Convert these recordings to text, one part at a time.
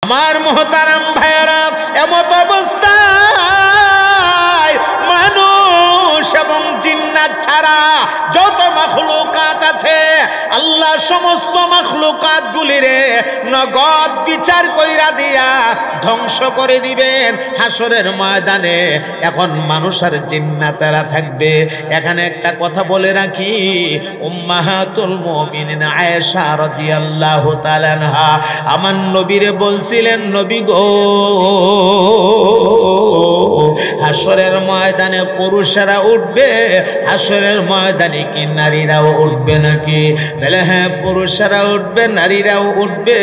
আমার মুহতারাম ভাইয়েরা, এমত অবস্থায় মানুষ এবং জিন্নাত ছাড়া যত মাখলুকাত আছে আল্লাহ সমস্ত মাখলুকাত গুলিরে নগদ বিচার কইরা দিয়া ধ্বংস করে দিবেন হাসরের ময়দানে। এখন মানুষ আর জিন্নাতেরা থাকবে। এখানে একটা কথা বলে রাখি, উম্মাহাতুল মুমিনিন আয়েশা রাদিয়াল্লাহু তাআলা আনহা আমার নবীরে বলছিলেন, নবী গো, হাসরের ময়দানে পুরুষেরা উঠবে, হাসরের ময়দানে কি নারীরাও উঠবে নাকি? বলে হ্যাঁ, পুরুষেরা উঠবে, নারীরাও উঠবে।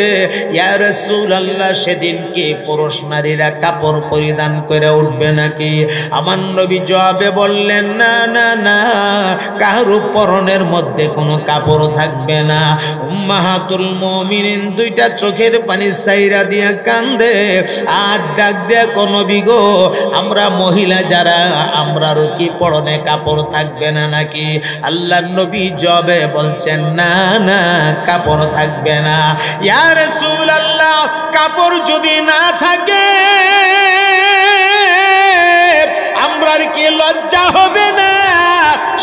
ইয়া রাসূলুল্লাহ, সেদিন কি পুরুষ নারীরা কাপড় পরিধান করে উঠবে নাকি? আমার নবী জবাবে বললেন, না না না, কারো পরনের মধ্যে কোনো কাপড় থাকবে না। উম্মাহাতুল মুমিনিন দুইটা চোখের পানি সাইরা দিয়া কান্দে আর ডাক দেয়া, কোন নবী গো, আমরা মহিলা যারা, আমরারও কি পরনে কাপড় থাকবে না নাকি? আল্লাহর নবী জবাবে বলছেন, না না, কাপড় থাকবে না। ইয়া রাসূলুল্লাহ, কাপড় যদি না থাকে আমরার কি লজ্জা হবে না?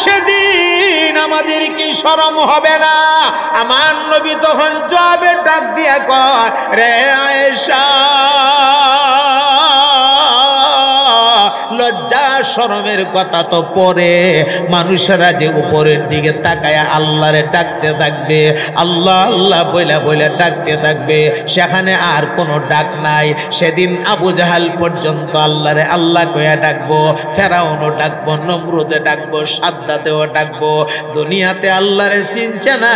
সেদিন আমাদের কি শরম হবে না? আমার নবী তখন জবাবে ডাক দিয়া কয়, রে আয়েশা, লজ্জা শরমের কথা তো পরে, মানুষেরা যে উপরের দিকে তাকায়া আল্লাহরে ডাকতে থাকবে, আল্লাহ আল্লাহ বইলা বইলা ডাকতে থাকবে, সেখানে আর কোনো ডাক নাই। সেদিন আবু জাহাল পর্যন্ত আল্লাহরে আল্লাহ কইয়া ডাকবো, ফেরাউনও ডাকবো, নমরুদে ডাকবো, সাদ্দাতেও ডাকবো। দুনিয়াতে আল্লাহরে চিনছে না,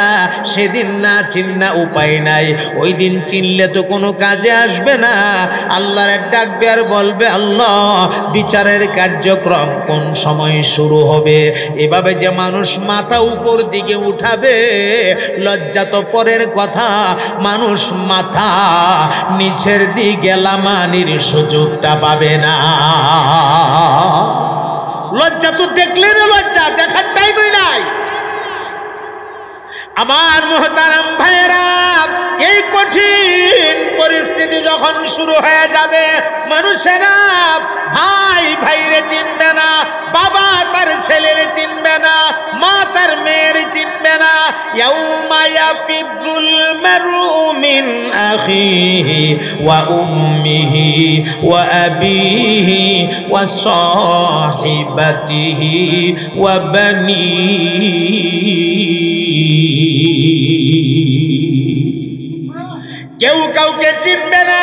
সেদিন না চিন্না উপায় নাই। ওই দিন চিনলে তো কোনো কাজে আসবে না। আল্লাহরে ডাকবে আর বলবে, আল্লাহ বিচারের কার্যক্রম কোন সময় শুরু হবে? এভাবে যে মানুষ মাথা উপর দিকে উঠাবে, লজ্জা তো পরের কথা, মানুষ মাথা নিচের দিকে লামানির সুযোগটা পাবে না। লজ্জা তো দেখলে না, লজ্জা দেখার টাইমই নাই। আমার মুহতারাম ভাইয়েরা, এই কঠিন পরিস্থিতি যখন শুরু হয়ে যাবে, মানুষেরা ভাই ভাইরে চিনবে না, বাবা তার ছেলের চিনবে না, মা তার মেয়ের চিনবে না। ইয়াউমা ইয়াফিরুল মারউ মিন আখিহি ওয়া উম্মিহি ওয়া আবিহি ওয়া সাহিবাতিহি ওয়া বানিহি। কেউ কাউকে চিনবে না,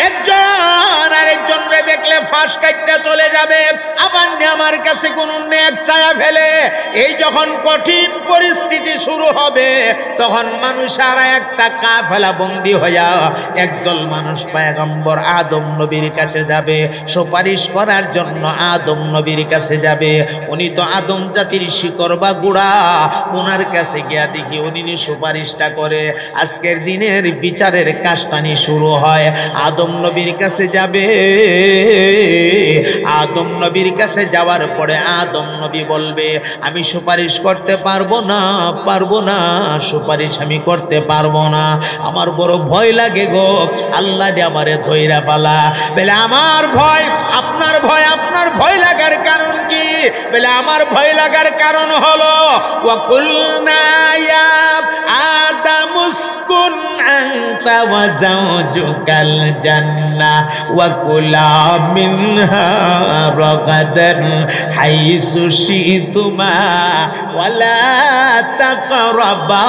একজন আরেকজনকে দেখলে ফাঁস কাটটা চলে যাবে, আবার আমার কাছে কোন নেক চায়া ফেলে। এই যখন কঠিন পরিস্থিতি শুরু হবে, তখন মানুষেরা একটা কাফেলা বন্দী হইয়া একদল মানুষ পয়গম্বর আদম নবীর কাছে যাবে, সুপারিশ করার জন্য আদম নবীর কাছে যাবে। উনি তো আদম জাতির শিকড় বা গুড়া, ওনার কাছে গিয়া দেখি উনি সুপারিশটা করে। আজকের দিনের বিচারের কাজটানি শুরু হয়। আদম নবীর কাছে যাবে, আদম নবীর কাছে যাওয়ার পরে আদম নবী বলবে, আমি সুপারিশ করতে পারবো না, পারবো না, সুপারিশ আমি করতে পারবো না, আমার বড় ভয় লাগে গো, আল্লাহ আমারে ধইরা পালা। বলে আমার ভয়, আপনার ভয়, আপনার ভয় লাগার কারণ কি? বলে আমার ভয় লাগার কারণ হলো, ওয়াকুলনা ইয়া আদাম উসকুন আনতা ওয়া যাওজুকাল জান্নাহ ওয়া কুলা মিনহা রাগাদান হাইসু শিতুমা ওয়া লা তাকরাবা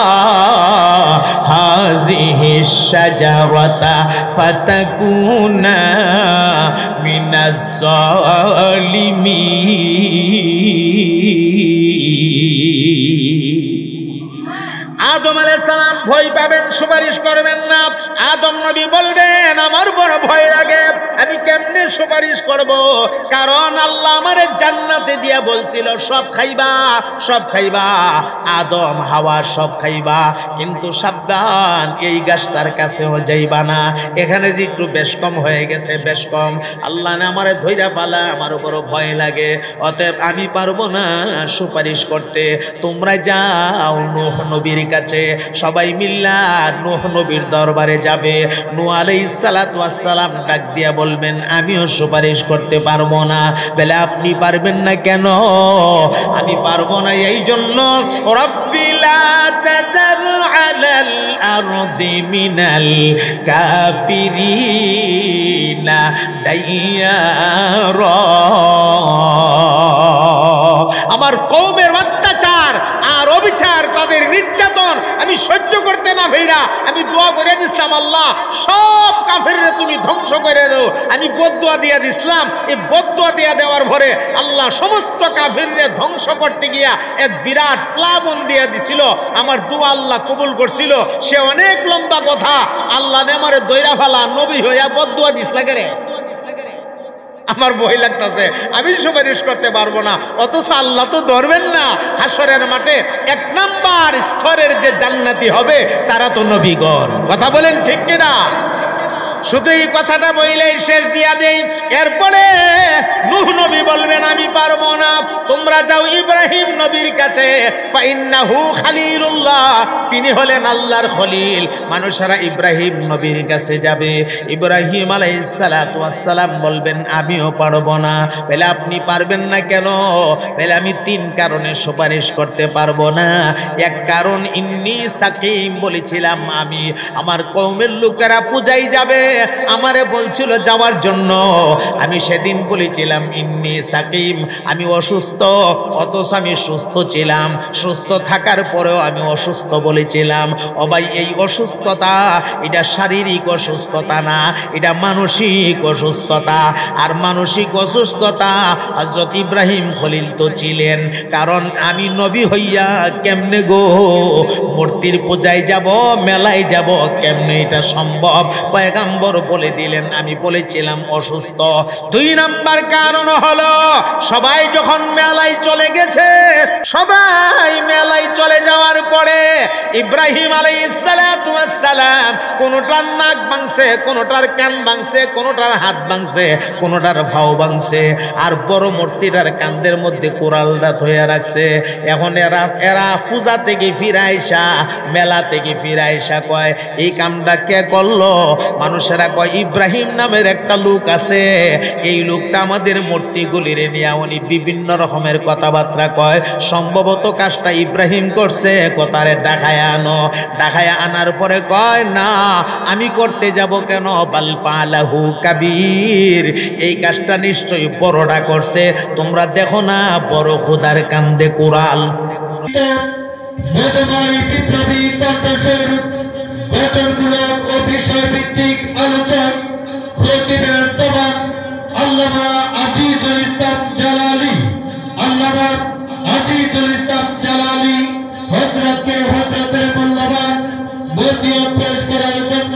হাযিহি শাজারাতা ফাতাকুনা মিনাজ জালিমিন। আদম আলাইহিস সালাম ভয় পাবেন, সুপারিশ করবেন না। আদম নবী বলবেন, আমার বড় ভয় লাগে, আমি কেমনে সুপারিশ করব, কারণ আল্লাহ আমারে জান্নাতে দিয়া বলছিল সব খাইবা, সব খাইবা, আদম হাওয়া সব খাইবা, কিন্তু সাবধান এই গাছটার কাছেও যাইবা না। এখানে যে একটু বেশ কম হয়ে গেছে, বেশ কম, আল্লাহ না আমারে ধইরা পালা, আমার উপরও ভয় লাগে, অতএব আমি পারবো না সুপারিশ করতে। তোমরা যাও নূহ নবীর কাছে, সবাই মিল্লা নূহ নবীর দরবারে যাবে। নূহ আলাইহিস সালাতু ওয়াস সালাম ডাক দিয়া বলবেন আমিও সুপারিশ করতে পারবো না। বলে আপনি পারবেন না কেন? আমি পারবো না এই জন্য, রব্বি লা তাযার আলাল আরদি মিনাল কাফিরিনা দাইয়ারা। আমার কওমের অত্যাচার আর অবিচার, তাদের নির্যাতন আমি সহ্য করতে না পেরা আমি দোয়া করে দিছিলাম, আল্লাহ সব কাফেররে তুমি ধ্বংস করে দাও। আমি বদদুয়া দিয়া দিছিলাম, এই বদদুয়া দিয়া দেওয়ার পরে আল্লাহ সমস্ত কাফেররে ধ্বংস করতে গিয়া এক বিরাট প্লাবন দিয়া দিছিল। আমার দোয়া আল্লাহ কবুল করছিল। সে অনেক লম্বা কথা, আল্লাহ নে আমারে দইরা ফেলা নবী হইয়া বদদুয়া দিস লাগে রে। আমার ভয় লাগতেছে, আমি সুপারিশ করতে পারবো না, অথচ আল্লাহ তো ধরবেন না। হাসরের মাঠে এক নাম্বার স্তরের যে জান্নাতি হবে তারা তো নবীগণ। কথা বলেন ঠিক কিনা? শুধু এই কথাটা বইলেই শেষ দিয়া দেই। এরপরে নূহ নবী বলবেন আমি পারবো না, তোমরা যাও ইব্রাহিম নবীর কাছে, ফাইন্নাহু খালিলুল্লাহ, তিনি হলেন আল্লাহর খলিল। মানুষেরা ইব্রাহিম নবীর কাছে যাবে। ইব্রাহিম আলাইহিস সালাতু ওয়াস সালাম বলবেন আমিও পারবো না। বলে আপনি পারবেন না কেন? বলে আমি 3 কারণে সুপারিশ করতে পারবো না। এক কারণ ইন্নী সাকিম, বলেছিলাম আমি আমার কওমের লোকেরা পূজাই যাবে, আমারে বলছিল যাওয়ার জন্য। আমি সেদিন বলেছিলাম ইন্নী সাকিম, আমি অসুস্থ, অথচ আমি সুস্থ ছিলাম। সুস্থ থাকার পরেও আমি অসুস্থ বলেছিলাম। ও ভাই, এই অসুস্থতা এটা শারীরিক অসুস্থতা না, এটা মানসিক অসুস্থতা। আর মানসিক অসুস্থতা হযরত ইব্রাহিম খলিল তো ছিলেন, কারণ আমি নবী হইয়া কেমনে গো মূর্তির পূজায় যাব, মেলায় যাব, কেমনে এটা সম্ভব? পয়গাম্বর বলে দিলেন, আমি বলেছিলাম অসুস্থ। 2 নাম্বার কারণ হলো সবাই যখন মেলায় চলে গেছে, সবাই মেলায় চলে যাওয়ার পরে ইব্রাহিম আলাইহিস সালাতু ওয়াস সালাম কোনটার নাক ভাঙছে, কোনটার কান ভাঙছে, কোনটার হাত ভাঙছে, কোনটার ভাও ভাঙছে, আর বড় মূর্তিটার কান্দের মধ্যে কোরালটা ধরে রাখছে। এখন এরা পূজা থেকে ফিরাইসা, মেলা থেকে ফিরাইসা কয় এই কামটা কে করলো? মানুষেরা কয় ইব্রাহিম নামের একটা লোক আছে, এই লোকটা আমাদের মূর্তিগুলিরে নিয়ে উনি বিভিন্ন রকমের কথাবার্তা কয়, সম্ভবত কাজটা ইব্রাহিম করছে, কথারে ডাকায় আনো। ডাকায় আনার পরে কয় না আমি করতে যাব কেন? বাল ফালাহু কাবীর, এই কাজটা নিশ্চয়ই বড়টা করছে, তোমরা দেখো না বড় খোদার কান্দে কোরাল। গঠনমূলক ও বিষয়ভিত্তিক আলোচক প্রতিবেদন আল্লামা আজিজুল ইসলাম জালালী, আল্লামা আজিজুল ইসলাম জালালী হযরতকে হযরতের মূল্যবান বক্তব্য পেশ করার জন্য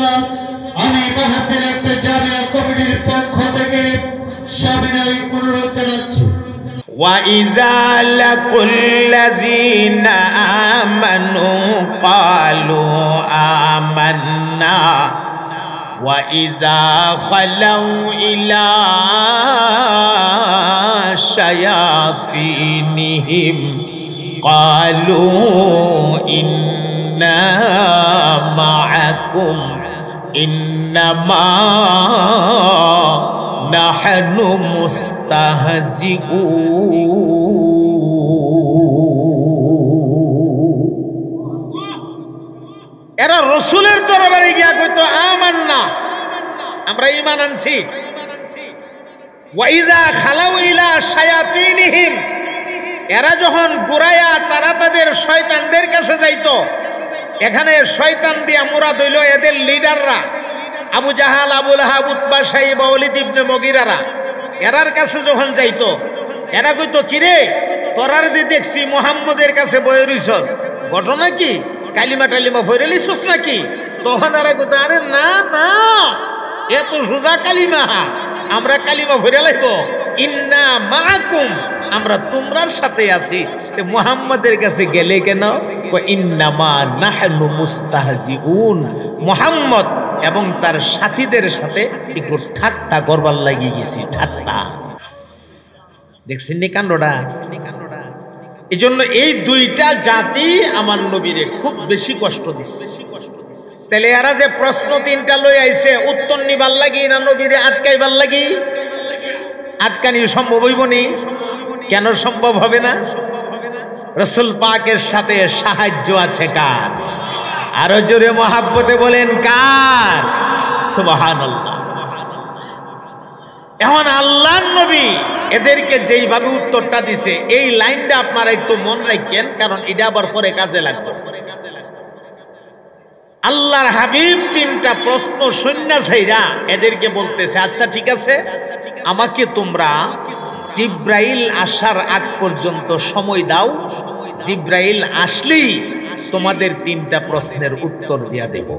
আমি মাহফিল জামিয়া কমিটির পক্ষ থেকে সবিনয় অনুরোধ জানাচ্ছি। وَإِذَا لَقُوا الَّذِينَ آمَنُوا قَالُوا آمَنَّا وَإِذَا خَلَوْا إِلَى شَيَاطِينِهِمْ قَالُوا إِنَّا مَعَكُمْ إِنَّمَا নাহনু মুস্তাহজিউন। এরা রাসূলের দরবারে গিয়া কইতো আমান্না, আমরা ঈমান আনছি। ওয়া ইযা খালাউ ইলা শায়াতিনহিম, এরা যখন গুরায়া তারা তাদের শয়তানদের কাছে যাইতো। এখানে শয়তান দিয়া মুরাদ হইল এদের লিডাররা, আবু জাহাল, আবু লাহাব, উতবা, শাইবা, ওয়ালিদ ইবনে মুগীরারা। এরার কাছে যখন যাইতো, এরা কইতো কিরে তোরার দি দেখছি মুহাম্মদের কাছে বয়ে রইছস, ঘটনা কি? কালিমা টালিমা ফইরে লিছস নাকি? তখন এরা কইতো আরে না না, এ তো সোজা কালিমা, আমরা কালিমা ভরে লাইব, ইন্না মাআকুম, আমরা তোমরার সাথে আছি। মুহাম্মাদের কাছে গেলে কেন? ইন্নামা নাহনু মুস্তাহজিউন, মুহাম্মদ এবং তার সাথীদের সাথে একটু ঠাট্টা করবার লাগিয়ে গেছি, ঠাট্টা। দেখছেন নি কাণ্ডটা? এই জন্য এই দুইটা জাতি আমার নবীরে খুব বেশি কষ্ট দিচ্ছে। তাহলে এরা যে প্রশ্ন তিনটা লই আইছে, উত্তর নিবার লাগি না নবীরে আটকাইবার লাগি? আটকানি সম্ভব হইব নি? কেন সম্ভব হবে না? রাসূল পাকের সাথে সাহায্য আছে কার? আরো জোরে মহাব্বতে বলেন কার? সুবহানাল্লাহ। এখন আল্লাহর নবী এদেরকে যেইভাবে উত্তরটা দিছে, এই লাইনটা আপনারা একটু মনে রাখেন, কারণ এটা আবার পরে কাজে লাগবে। আল্লাহর হাবিব তিনটা প্রশ্ন সন্ন্যাসীরা এদেরকে বলতেছে, আচ্ছা ঠিক আছে, আমাকে তোমরা জিব্রাইল আসার আগ পর্যন্ত সময় দাও, জিব্রাইল আসলেই তোমাদের তিনটা প্রশ্নের উত্তর দিয়া দেব।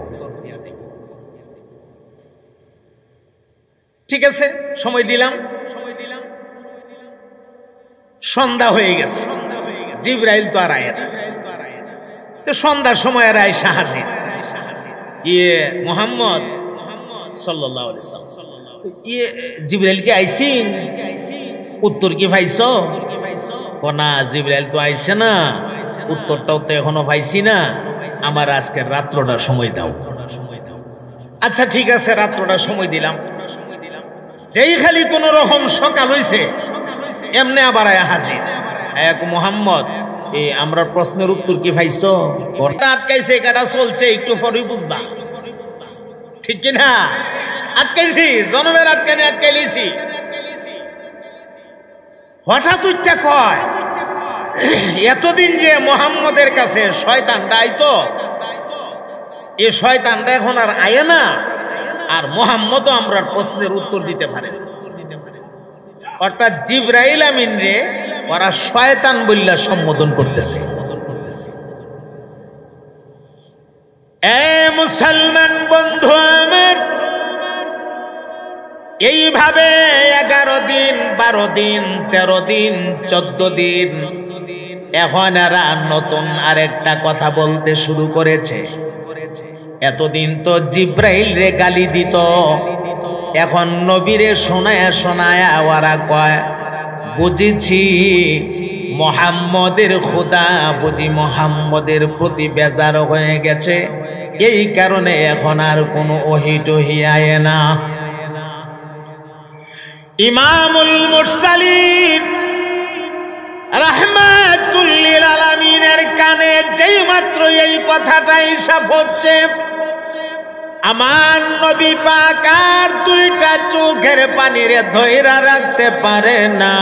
ঠিক আছে, সময় দিলাম। সন্ধ্যা হয়ে গেছে, জিব্রাইল তো আর আয় না। তো সন্ধ্যার সময় আর আয়সা হাজির, মুহাম্মদ সাল্লাল্লাহু আলাইহি ওয়াসাল্লাম, জিব্রাইল কি আইছিন? উত্তর কি পাইছো? না, জিব্রাইল তো আইছে না, উত্তরটাও তো এখনো পাইছি না, আমার আজকের রাত্রটার সময় দাও। আচ্ছা ঠিক আছে, রাত্রটার সময় দিলাম। যেই খালি কোন রকম সকাল হইছে, এমনি আবার আয়া হাজির, এক মুহাম্মদ, আমরা প্রশ্নের উত্তর কি পাইছো? আটকাইছে, কাটা চলছে, একটু পরেই বুঝবা, ঠিক কিনা? আটকাইছি, জনমের আটকানি আটকাইলিছি। হঠাৎ উচ্চা কয়, এতদিন যে মুহাম্মদের কাছে শয়তানটা আইতো, এ শয়তানটা এখন আর আয় না, আর মুহাম্মদও আমরা প্রশ্নের উত্তর দিতে পারে। অর্থাৎ জিব্রাইল আমিন রে ওরা শয়তান বললা সম্বোধন করতেছে। এ মুসলমান বন্ধু আমার, এইভাবে 11 দিন, 12 দিন, 13 দিন, 14 দিন, এখন এরা নতুন আরেকটা কথা বলতে শুরু করেছে। এতদিন তো জিব্রাইল রে গালি দিত, এখন নবীরে শোনায়া শোনায়া ওরা কয়, বুঝেছি মুহাম্মদের খোদা বুঝি মুহাম্মদের প্রতি বেজার হয়ে গেছে, এই কারণে এখন আর কোনো ওহী টহি আয় না। ইমামুল মুরসালিন রাহমাতুল লিল আলামিনের কানে যেই মাত্র এই কথাটা হিসাব হচ্ছে, আমার নবী পাক আর দুইটা চোখের পানিরে ধইরা রাখতে পারে না।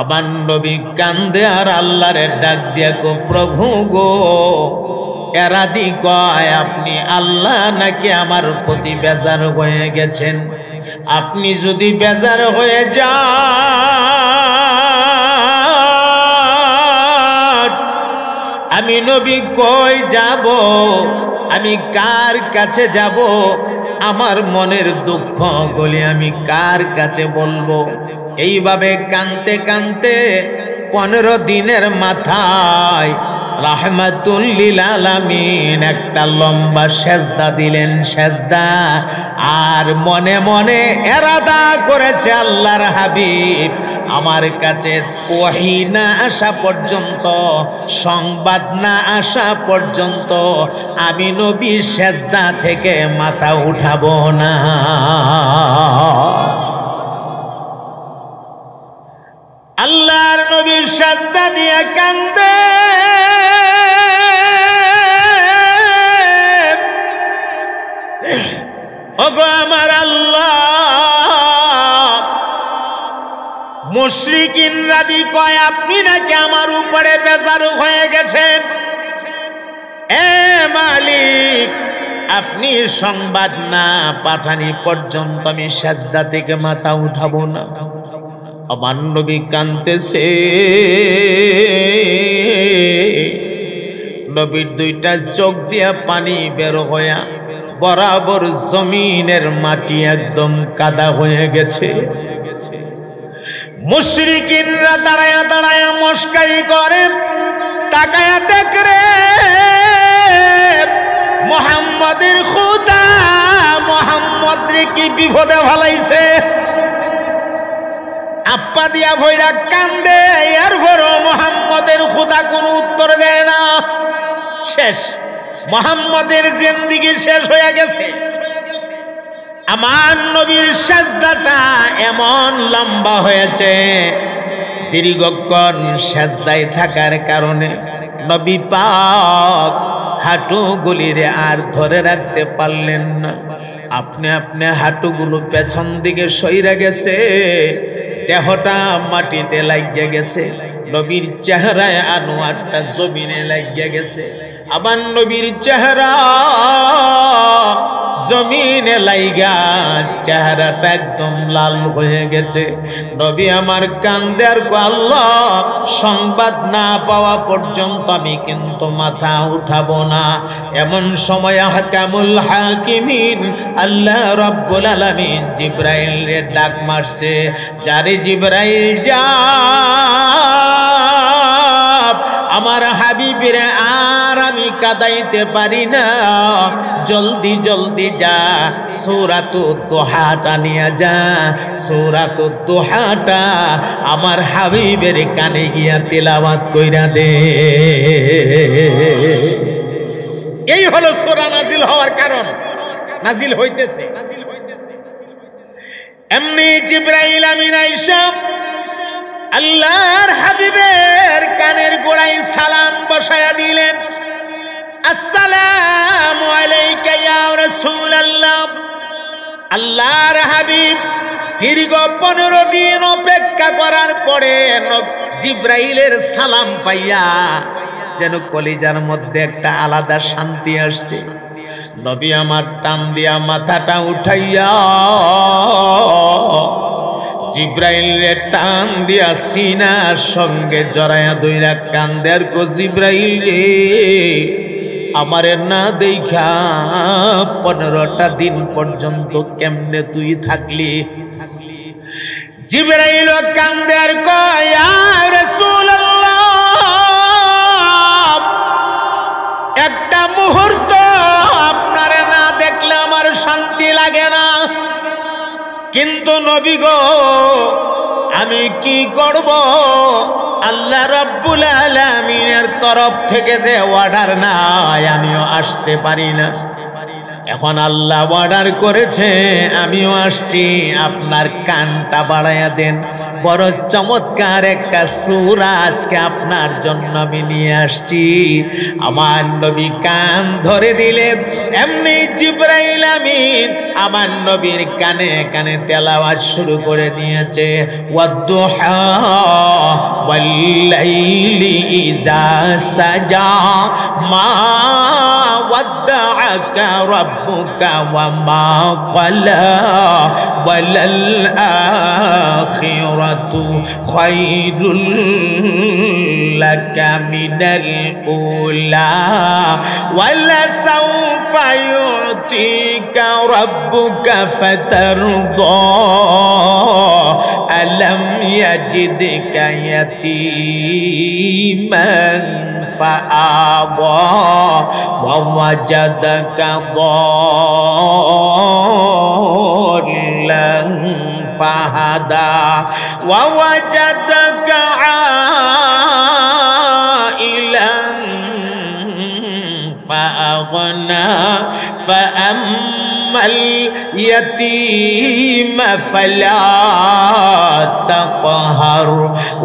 আমার নবী কান্দে আর আল্লাহরে ডাক দিয়া গো, প্রভু গো, এরা দি কয় আপনি আল্লাহ নাকি আমার প্রতি বেজার হয়ে গেছেন? আপনি যদি বেজার হয়ে যান, আমি নবী কই যাব? আমি কার কাছে যাব? আমার মনের দুঃখ বলে আমি কার কাছে বলবো? এইভাবে কানতে কানতে 15 দিনের মাথায় রাহমাতুল লিল আলামিন একটা লম্বা সেজদা দিলেন, সেজদা। আর মনে মনে এরাদা করেছে, আল্লাহর হাবিব আমার কাছে ওহী না আসা পর্যন্ত, সংবাদ না আসা পর্যন্ত আমি নবীর সেজদা থেকে মাথা উঠাবো না। আল্লাহর নবীর সেজদা দিয়ে কান্দে, ওগো আমার আল্লাহ। মুশরিকিনরা দি কয় আপনি নাকি আমার উপরে বেজার হয়ে গেছেন। এ মালিক, আপনি সংবাদ না পাঠানি পর্যন্ত আমি সেজদা থেকে মাথা উঠাবো না। আমার নবী কাঁদতেছে, নবীর দুইটা চোখ দিয়া পানি বের হইয়া বরাবর জমিনের মাটি একদম কাদা হয়ে গেছে। মুশরিকিনরা দাঁড়ায়া দাঁড়ায়া মস্কারি করে, তাকায়া দেখরে মুহাম্মাদের খোদা মুহাম্মদ রে কি বিপদে ফেলাইছে। আপ্পা দিয়া ভৈরা কান্দে, এরপরও মুহাম্মদের খোদা কোনো উত্তর দেয় না। শেষ, মুহাম্মদের জিন্দেগি শেষ হয়ে গেছে। আমার নবীর সেজদাটা এমন লম্বা হয়েছে, দীর্ঘক্ষণ সেজদায় থাকার কারণে নবী পাক হাঁটুগুলিরে আর ধরে রাখতে পারলেন না। আপনি আপনি হাঁটুগুলো পেছন দিকে সইরা গেছে, দেহটা মাটিতে লাগিয়ে গেছে, নবীর চেহারায় আনোয়ারটা জমিনে লাগিয়ে গেছে। আবার নবীর চেহারা জমিনে লাইগা চেহারাটা একদম লাল হয়ে গেছে। নবী আমার কান্দে আর আল্লাহ, সংবাদ না পাওয়া পর্যন্ত আমি কিন্তু মাথা উঠাবো না। এমন সময় হাকামুল হাকিমিন আল্লাহ রাব্বুল আলামিন জিবরাইলের ডাক মারছে, যারে জিবরাইল যা আমার হাবিবের আর আমি কাদাইতে পারি না, জলদি জলদি যা সূরাতুদ দুহাটা নিয়ে যা। সূরাতুদ দুহাটা আমার হাবিবের কানে গিয়া তিলাওয়াত কইরা দে। এই হলো সূরা নাজিল হওয়ার কারণ, নাজিল হইতেছে। এমনি জিবরাইল আমিন আইসা আল্লাহর হাবিবের কানের গোড়ায় সালাম বসায়া দিলেন, আসসালামু আলাইকা ইয়া রাসূলুল্লাহ। আল্লাহর হাবিব দীর্ঘ 15 দিন অপেক্ষা করার পরে জিবরাইলের সালাম পাইয়া যেন কলিজার মধ্যে একটা আলাদা শান্তি আসছে। নবী আমার টান দিয়া মাথাটা উঠাইয়া জিব্রাইলের টান দিয়া সিনার সঙ্গে জড়ায়া দইরা কান্দে আর কো, জিব্রাইল রে আমারে না দেখা 15টা দিন পর্যন্ত কেমনে তুই থাকলি? জিব্রাইল কান্দে আর কয়, ইয়া রাসূলুল্লাহ, একটা মুহূর্ত আপনারে না দেখলে আমার শান্তি লাগে না। কিন্তু নবী গো, আমি কি করব? আল্লাহ রাব্বুল আলামিনের তরফ থেকে যে অর্ডার নাই, আমিও আসতে পারি না। এখন আল্লাহ অর্ডার করেছে, আমিও আসছি, আপনার কানটা বাড়াইয়া দেন। বড় চমৎকার একটা সূরা আজকে আপনার জন্য আমি নিয়ে আসছি। আমার নবী কান ধরে দিলে এমনি জিবরাইল আমিন আমার নবীর কানে কানে তেলাওয়াত শুরু করে দিয়েছে, ওয়াদ্দুহা ওয়াল্লাইলি ইযা সাজা মা ওয়াদ্দাআকা রাব্বুকা ওয়া মা ক্বালা ওয়ালাল আখিরাতু খায়রুল লাকা মিনাল উলা ওয়ালা সাওফা ইউতিকা রাব্বুকা ফাতারদা আলাম ইয়াজিদকা ইয়াতীমান ফাআওয়া ওয়া ওয়াজাদাকা ضالًا فهدى ووجدك عائلا فأغنى فأما اليتيم فلا تقهر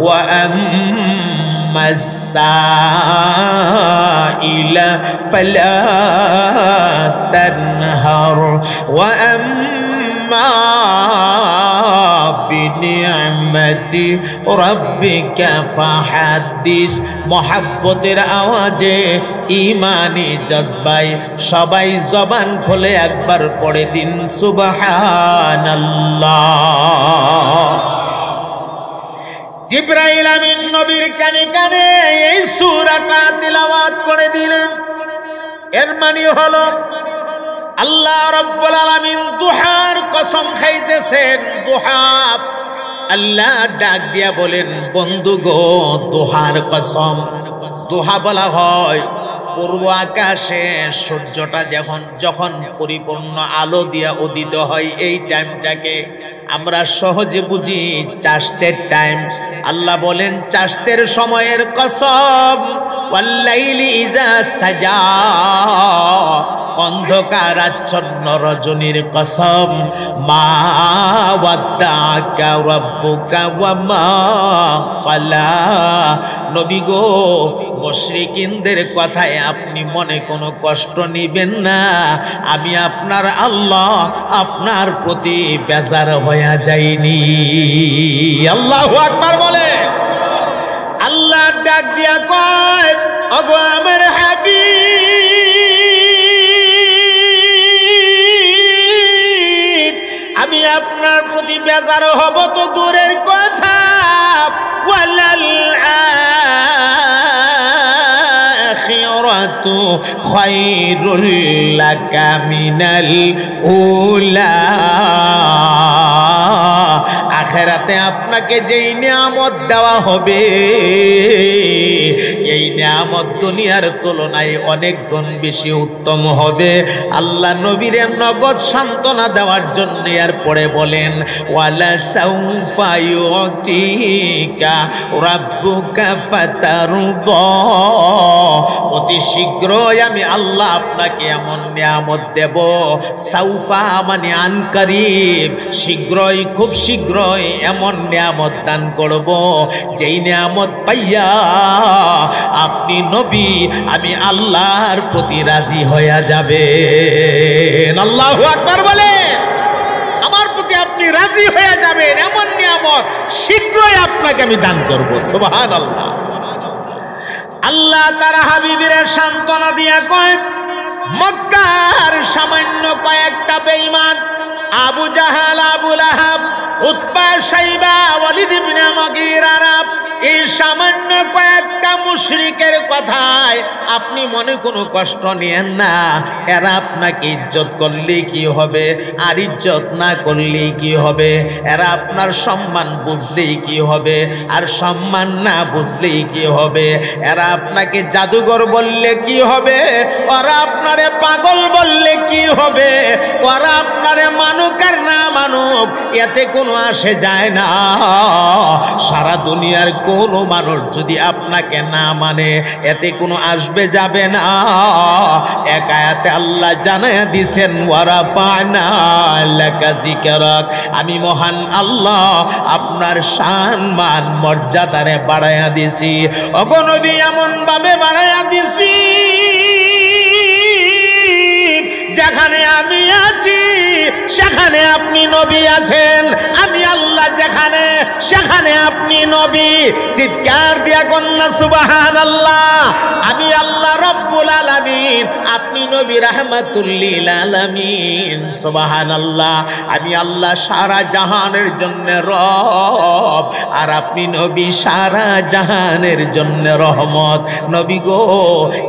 وأما السائل فلا تنهر وأما বিনিয়ামতি রাব্বিকা ফাহাদ্দিস। মহাব্বতের আওয়াজে ইমানি জজবায় সবাই জবান খুলে একবার পড়ে দিন সুবহানাল্লাহ। জিবরাইল আমিন নবীর কানে কানে এই সূরাটা তিলাওয়াত করে দিলেন। এর মানে হলো আল্লাহ রাব্বুল আলামিন দুহার কসম খাইতেছেন। দুহা আল্লাহ ডাক দিয়া বলেন, বন্ধু গো দুহার কসম। দুহা বলা হয় পূর্ব আকাশে সূর্যটা যখন পরিপূর্ণ আলো দিয়া উদিত হয়, এই টাইমটাকে আমরা সহজে বুঝি চাষতের টাইম। আল্লাহ বলেন চাষতের সময়ের কসম, ওয়াল্লাইলি ইযা সাজা, অন্ধকার আচ্ছন্ন রজনীর কসম, মা ওয়াদ্দাকা রাব্বুকা ওয়া মা ক্বালা। নবী গো মুশরিকিনদের কথায় আপনি মনে কোনো কষ্ট নিবেন না, আমি আপনার আল্লাহ আপনার প্রতি বেজার হয়ে যাইনি। আল্লাহু আকবার বলে। আল্লাহ ডাক দিয়া কয়, ওগো আমার হাবিব, আমি আপনার প্রতি বেজার হব তো দূরের কথা, ওয়ালাল আখিরাতু খায়রুল লাকা মিনাল উলা। আখিরাতে আপনাকে যেই নিয়ামত দেওয়া হবে, এই নিয়ামত দুনিয়ার তুলনায় অনেক গুণ বেশি উত্তম হবে। আল্লাহ নবীরে নগদ সান্ত্বনা দেওয়ার জন্য এরপরে বলেন, ওয়ালা সাউফা ইউতিকা রাব্বুকা ফাতারদা, অতি শীঘ্রই আমি আল্লাহ আপনাকে এমন নিয়ামত দেব। সাউফা মানে আনকারিব, শীঘ্রই খুব শীঘ্রই এমন নিয়ামত দান করব, যেই নিয়ামত পাইয়া আপনি নবী আমি আল্লাহর প্রতি রাজি হয়ে যাবেন। আল্লাহু আকবার বলে। আমার প্রতি আপনি রাজি হয়ে যাবেন, এমন নিয়ামত শীঘ্রই আপনাকে আমি দান করব। সুবহানাল্লাহ। আল্লাহ তার হাবিবের সান্ত্বনা দিয়া কয়, মক্কার সামান্য কয়েকটা বেঈমান আবু জাহাল, আবু লাহাব, উতবা, শাইবা, ওয়ালিদ ইবনে মুগীরা, এই সামান্য কয়েকটা মুশরিকের কথায় আপনি মনে কোনো কষ্ট নিয়েন না। এরা আপনাকে ইজ্জত করলে কি হবে, আর ইজ্জত না করলে কি হবে, এরা আপনার সম্মান বুঝলেই কি হবে, আর সম্মান না বুঝলেই কি হবে, এরা আপনাকে জাদুঘর বললে কি হবে, ওরা আপনারে পাগল বললে কি হবে, ওরা আপনারে মানুক আর না মানুক এতে কোনো আসে যায় না। সারা দুনিয়ার কোন মানুষ যদি আপনাকে না মানে এতে কোনো আসবে যাবে না। এক আয়াতে আল্লাহ জানায়া দিয়েছেন, ওয়ারাফা'না লাকা যিকরাক, আমি মহান আল্লাহ আপনার শান মান মর্যাদারে বাড়ায়া দিছি। ওগো নবী এমন ভাবে বাড়ায়া দিছি, যেখানে আমি আছি সেখানে আপনি নবী আছেন, আমি আল্লাহ যেখানে সেখানে আপনি নবী। চিৎকার দিয়া কন্যা সুবহানাল্লাহ। আমি আল্লাহ রব্বুল আলামিন, আপনি নবী রাহমাতুল লিল আলামিন। সুবহানাল্লাহ। আমি আল্লাহ সারা জাহানের জন্য রব, আর আপনি নবী সারা জাহানের জন্য রহমত। নবী গো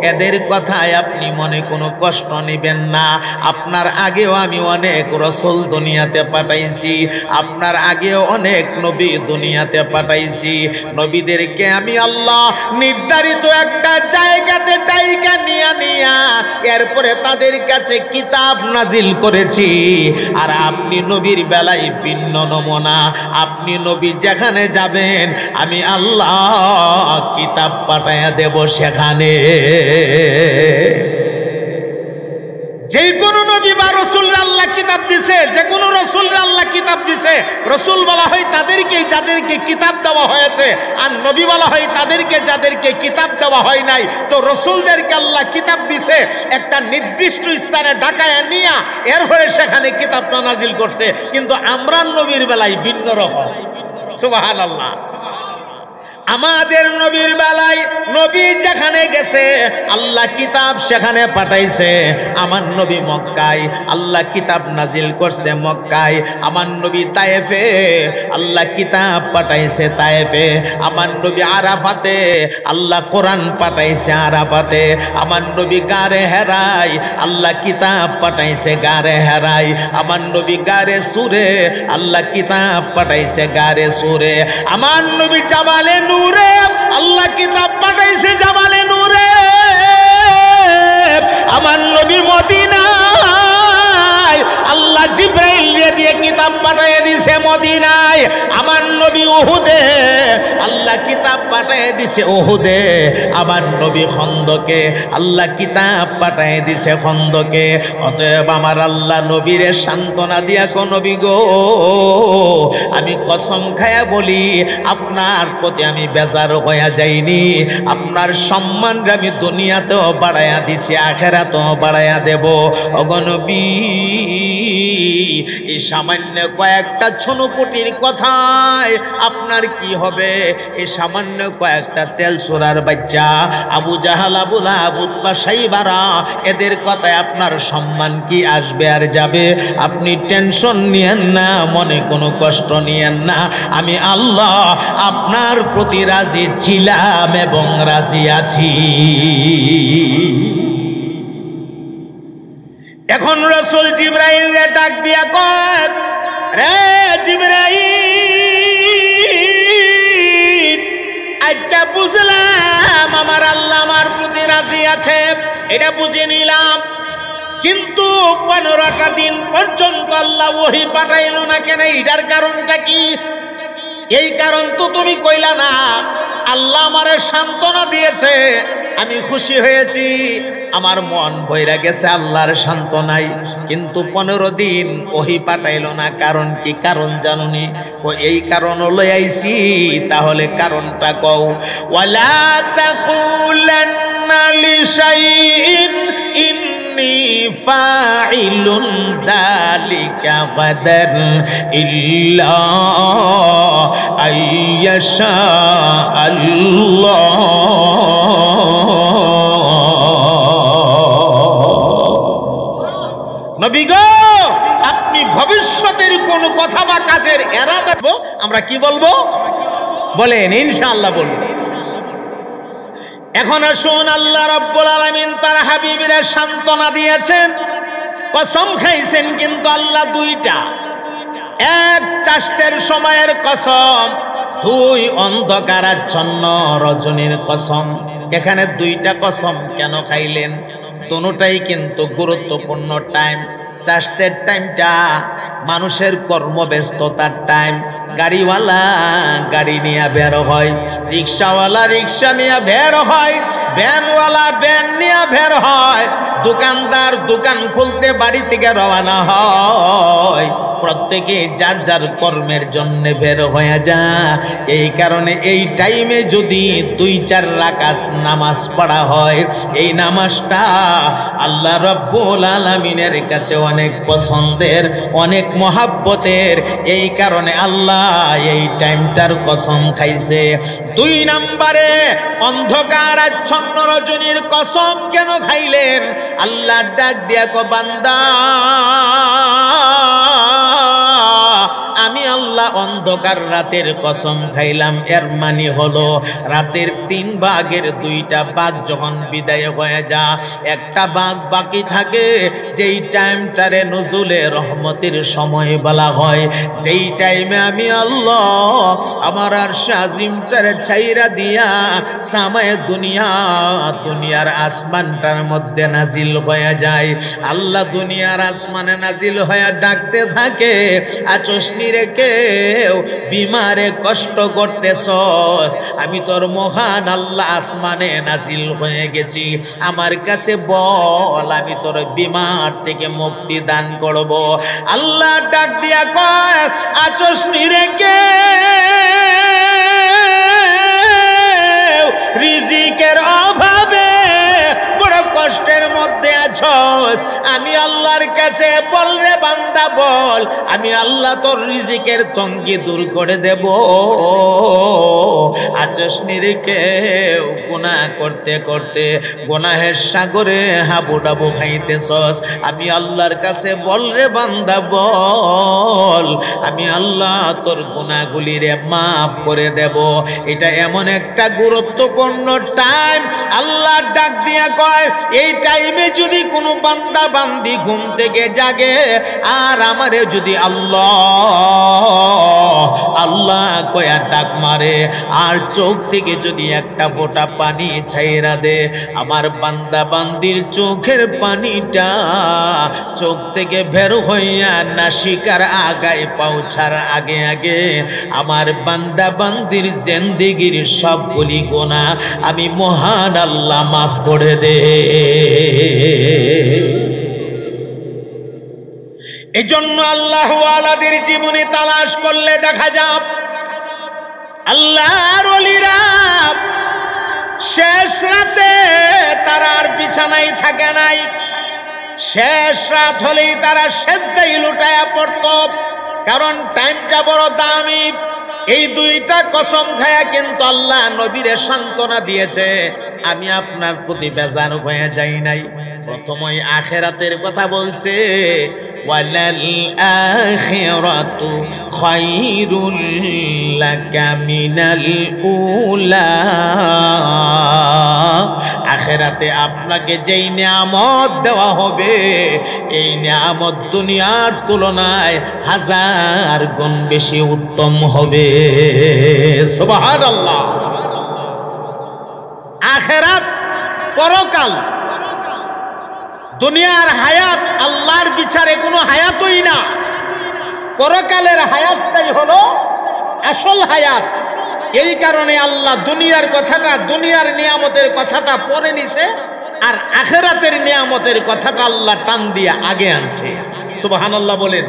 এদের কথায় আপনি মনে কোনো কষ্ট নেবেন না। আপনার আগেও আমি অনেক রাসূল দুনিয়াতে পাঠাইছি, আপনার আগেও অনেক নবী দুনিয়াতে পাঠাইছি। নবীদেরকে আমি আল্লাহ নির্ধারিত একটা জায়গাতে ডাইকা নিয়া এরপরে তাদের কাছে কিতাব নাজিল করেছি। আর আপনি নবীর বেলায় ভিন্ন নমুনা, আপনি নবী যেখানে যাবেন আমি আল্লাহ কিতাব পাঠাইয়া দেব সেখানে। যে কোন নবী বা রসুলরা আল্লাহ কিতাব দিছে, যে কোন রসুলরা আল্লাহ কিতাব দিছে, রসুল বলা হয় তাদেরকে যাদেরকে কিতাব দেওয়া হয়েছে, আর নবী বলা হয় তাদেরকে যাদেরকে কিতাব দেওয়া হয় নাই। তো রসুলদেরকে আল্লাহ কিতাব দিছে একটা নির্দিষ্ট স্থানে ঢাকায় নিয়া এরপরে সেখানে কিতাবটা নাজিল করছে। কিন্তু আমরা নবীর বেলায় ভিন্ন রকম। সুবহানাল্লাহ। আমাদের নবীর বেলায় নবী যেখানে গেছে আল্লাহ কিতাব সেখানে পাঠাইছে। আমার নবী মক্কায় আল্লাহ কিতাব নাজিল করছে মক্কায়। আমার নবী তায়েফে আল্লাহ কিতাব পাঠাইছে তায়েফে। আমার নবী আরাফাতে আল্লাহ কোরআন পাঠাইছে আরাফাতে। আমার নবী গারে হেরাই আল্লাহ কিতাব পাঠাইছে গারে হেরাই। আমার নবী গারে সুরে আল্লাহ কিতাব পাঠাইছে গারে সুরে। আমার নবী জাবালে নূরে আল্লাহ কিতাব পাঠাইছে জাবালে নূরে। আমার নবী মদিনায় আল্লাহ জিব্রাইল দিয়ে কিতাব পাঠিয়ে দিয়েছে মদিনায়। আমার নবী উহুদে আল্লাহ কিতাব পাঠিয়ে দিয়েছে উহুদে। আমার নবী খন্দকে আল্লাহ কিতাব পাঠিয়ে দিয়েছে খন্দকে। অতএব আমার আল্লাহ নবীরে সান্ত্বনা দিয়া কো নবী গো, আমি কসম খায়া বলি আপনার প্রতি আমি বেজার হইয়া যাইনি। আপনার সম্মান আমি দুনিয়াতেও বাড়াইয়া দিছি আখেরাতেও বাড়াইয়া দেব। ওগো নবী, এই সামান্য কয়েকটা ছুনোপুটির কথায় আপনার কি হবে? এই সামান্য কয়েকটা তেল সোরার বাচ্চা আবু জাহাল আবু লাহাব উতবা সাইবারা এদের কথায় আপনার সম্মান কি আসবে আর যাবে? আপনি টেনশন নিয়েন না, মনে কোনো কষ্ট নিয়েন না। আমি আল্লাহ আপনার প্রতি রাজি ছিলাম এবং রাজি আছি। এখন রাসূল জিবরাইলকে ডাক দিয়া কয়, রে জিবরাইল, আচ্ছা বুঝলাম আমার আল্লাহ আমার প্রতি রাজি আছে, এটা বুঝে নিলাম, কিন্তু 15টা দিন পর্যন্ত আল্লাহ ওহী পাঠাইলো না কেন? এটার কারণটা কি? এই কারণ তো তুমি কইলা না। আল্লাহ আমারে সান্ত্বনা দিয়েছে, আমি খুশি হয়েছি, আমার মন ভইরা গেছে আল্লাহর সান্ত্বনাই, কিন্তু 15 দিন ওহী পাঠাইলো না। কারণ কি? কারণ জানুনি? ও এই কারণ লই আইছি, তাহলে কারণটা কও। ওয়ালা তাকুলান্না লিশাইইন ইন্নী ফাইলুন যালিকা গাদান ইল্লা আইয়াশা আল্লাহ। নবী গো, আপনি ভবিষ্যতের কোন কথা বা কাজের এরাদা আমরা কি বলবো? বলেন ইনশাআল্লাহ বলবো। এখন আসুন, আল্লাহ রাব্বুল আলামিন তার হাবিবের সান্ত্বনা দিয়েছেন, কসম খাইছেন, কিন্তু আল্লাহ দুইটা, এক চাষতের সময়ের কসম, দুই অন্ধকারাচ্ছন্ন রজনীর কসম। এখানে দুইটা কসম কেন খাইলেন? দুটোটাই কিন্তু গুরুত্বপূর্ণ টাইম। চাষতের টাইমটা মানুষের কর্মব্যস্ততার টাইম। গাড়িওয়ালা গাড়ি নিয়ে বের হয়, রিক্সাওয়ালা রিক্সা নিয়ে বের হয়, ভ্যানওয়ালা ভ্যান নিয়ে বের হয়, দোকানদার দোকান খুলতে বাড়ি থেকে রওনা হয়। প্রত্যেকে যার যার কর্মের জন্য বের হয়ে যায়। এই কারণে এই টাইমে যদি 2-4 রাকাত নামাজ পড়া হয়, এই নামাজটা আল্লাহ রাব্বুল আলামিনের কাছে অনেক পছন্দের, অনেক মহাব্বতের। এই কারণে আল্লাহ এই টাইমটার কসম খাইছে। 2 নম্বরে অন্ধকার আচ্ছন্ন রজনীর কসম কেন খাইলেন? আল্লাহ ডাক দিয়া কো, বান্দা আমি আল্লাহ অন্ধকার রাতের কসম খাইলাম। এর মানে হলো রাতের 3 ভাগের 2টা ভাগ যখন বিদায় হয়ে যা, একটা ভাগ বাকি থাকে, যেই টাইমটারে নজুলে রহমতের সময় বলা হয়। যেই টাইমে আমি আল্লাহ আমার আরশে আজিমটারে ছাইরা দিয়া সামায়ে দুনিয়ার আসমানটার মধ্যে নাজিল হয়ে যায়। আল্লাহ দুনিয়ার আসমানে নাজিল হয়ে ডাকতে থাকে, আচশনি রেখে বিমারে কষ্ট করতেছস, আমি তোর মহান আল্লাহ আসমানে নাজিল হয়ে গেছি, আমার কাছে বল, আমি তোর বিমার থেকে মুক্তি দান করব। আল্লাহ ডাক দিয়া কয়, আচশনি রেখে রিজিকের অভাবে বড় কষ্টের মধ্যে আছস, আমি আল্লাহর কাছে বল রে বান্দা বল, আমি আল্লাহ তোর রিজিকের তঙ্গি দূর করে দেব। আচস নিরিখে গুনাহ করতে করতে গুনাহের সাগরে হাবুডাবু খাইতেছস। আমি আল্লাহর কাছে বল রে বান্দা বল, আমি আল্লাহ তোর গুনাহগুলিরে মাফ করে দেব। এটা এমন একটা গুরুত্বপূর্ণ টাইম, আল্লাহ ডাক দিয়া কয় এই টাইমে যদি কোনো বান্দা বান্দি ঘুম থেকে জাগে আর আমারে যদি আল্লাহ কয়া ডাক মারে আর চোখ থেকে যদি একটা ফোঁটা পানি ছাইরা দে, আমার বান্দা বান্দির চোখের পানিটা চোখ থেকে বের হইয়া নাসিকার আগায় পৌঁছার আগে আগে আমার বান্দা বান্দির জিন্দেগির সবগুলি গুনাহ আমি মহান আল্লাহ মাফ করে দে। এই জন্য আল্লাহ ওয়ালাদের জীবনে তালাশ করলে দেখা যায় আল্লাহর ওলিরা শেষ রাতে তারা আর বিছানায় থাকে নাই, শেষ রাত হলেই তারা সেজদায় লুটায়া পড়ত, কারণ টাইমটা বড় দামি। এই দুইটা কসম খায়া কিন্তু আল্লাহ নবীরে সান্ত্বনা দিয়েছে, আমি আপনার প্রতি বেজার হয়ে যাই নাই। প্রথমই আখিরাতের কথা বলছে, ওয়ালাল আখিরাতু খায়রুল লাকা মিনাল উলা। আখিরাতে আপনাকে যেই নিয়ামত দেওয়া হবে এই নিয়ামত দুনিয়ার তুলনায় হাজার গুণ বেশি উত্তম হবে। সুবহানাল্লাহ। আখিরাত পরকাল, দুনিয়ার হায়াত আল্লাহর বিচারে কোনো হায়াতই না, পরকালের হায়াতটাই হলো আসল হায়াত। এই কারণে আল্লাহ দুনিয়ার কথাটা, দুনিয়ার নিয়ামতের কথাটা পরে নিছে আর আখিরাতের নিয়ামতের কথাটা আল্লাহ টান দিয়ে আগে আনছে। সুবহানাল্লাহ বলেন।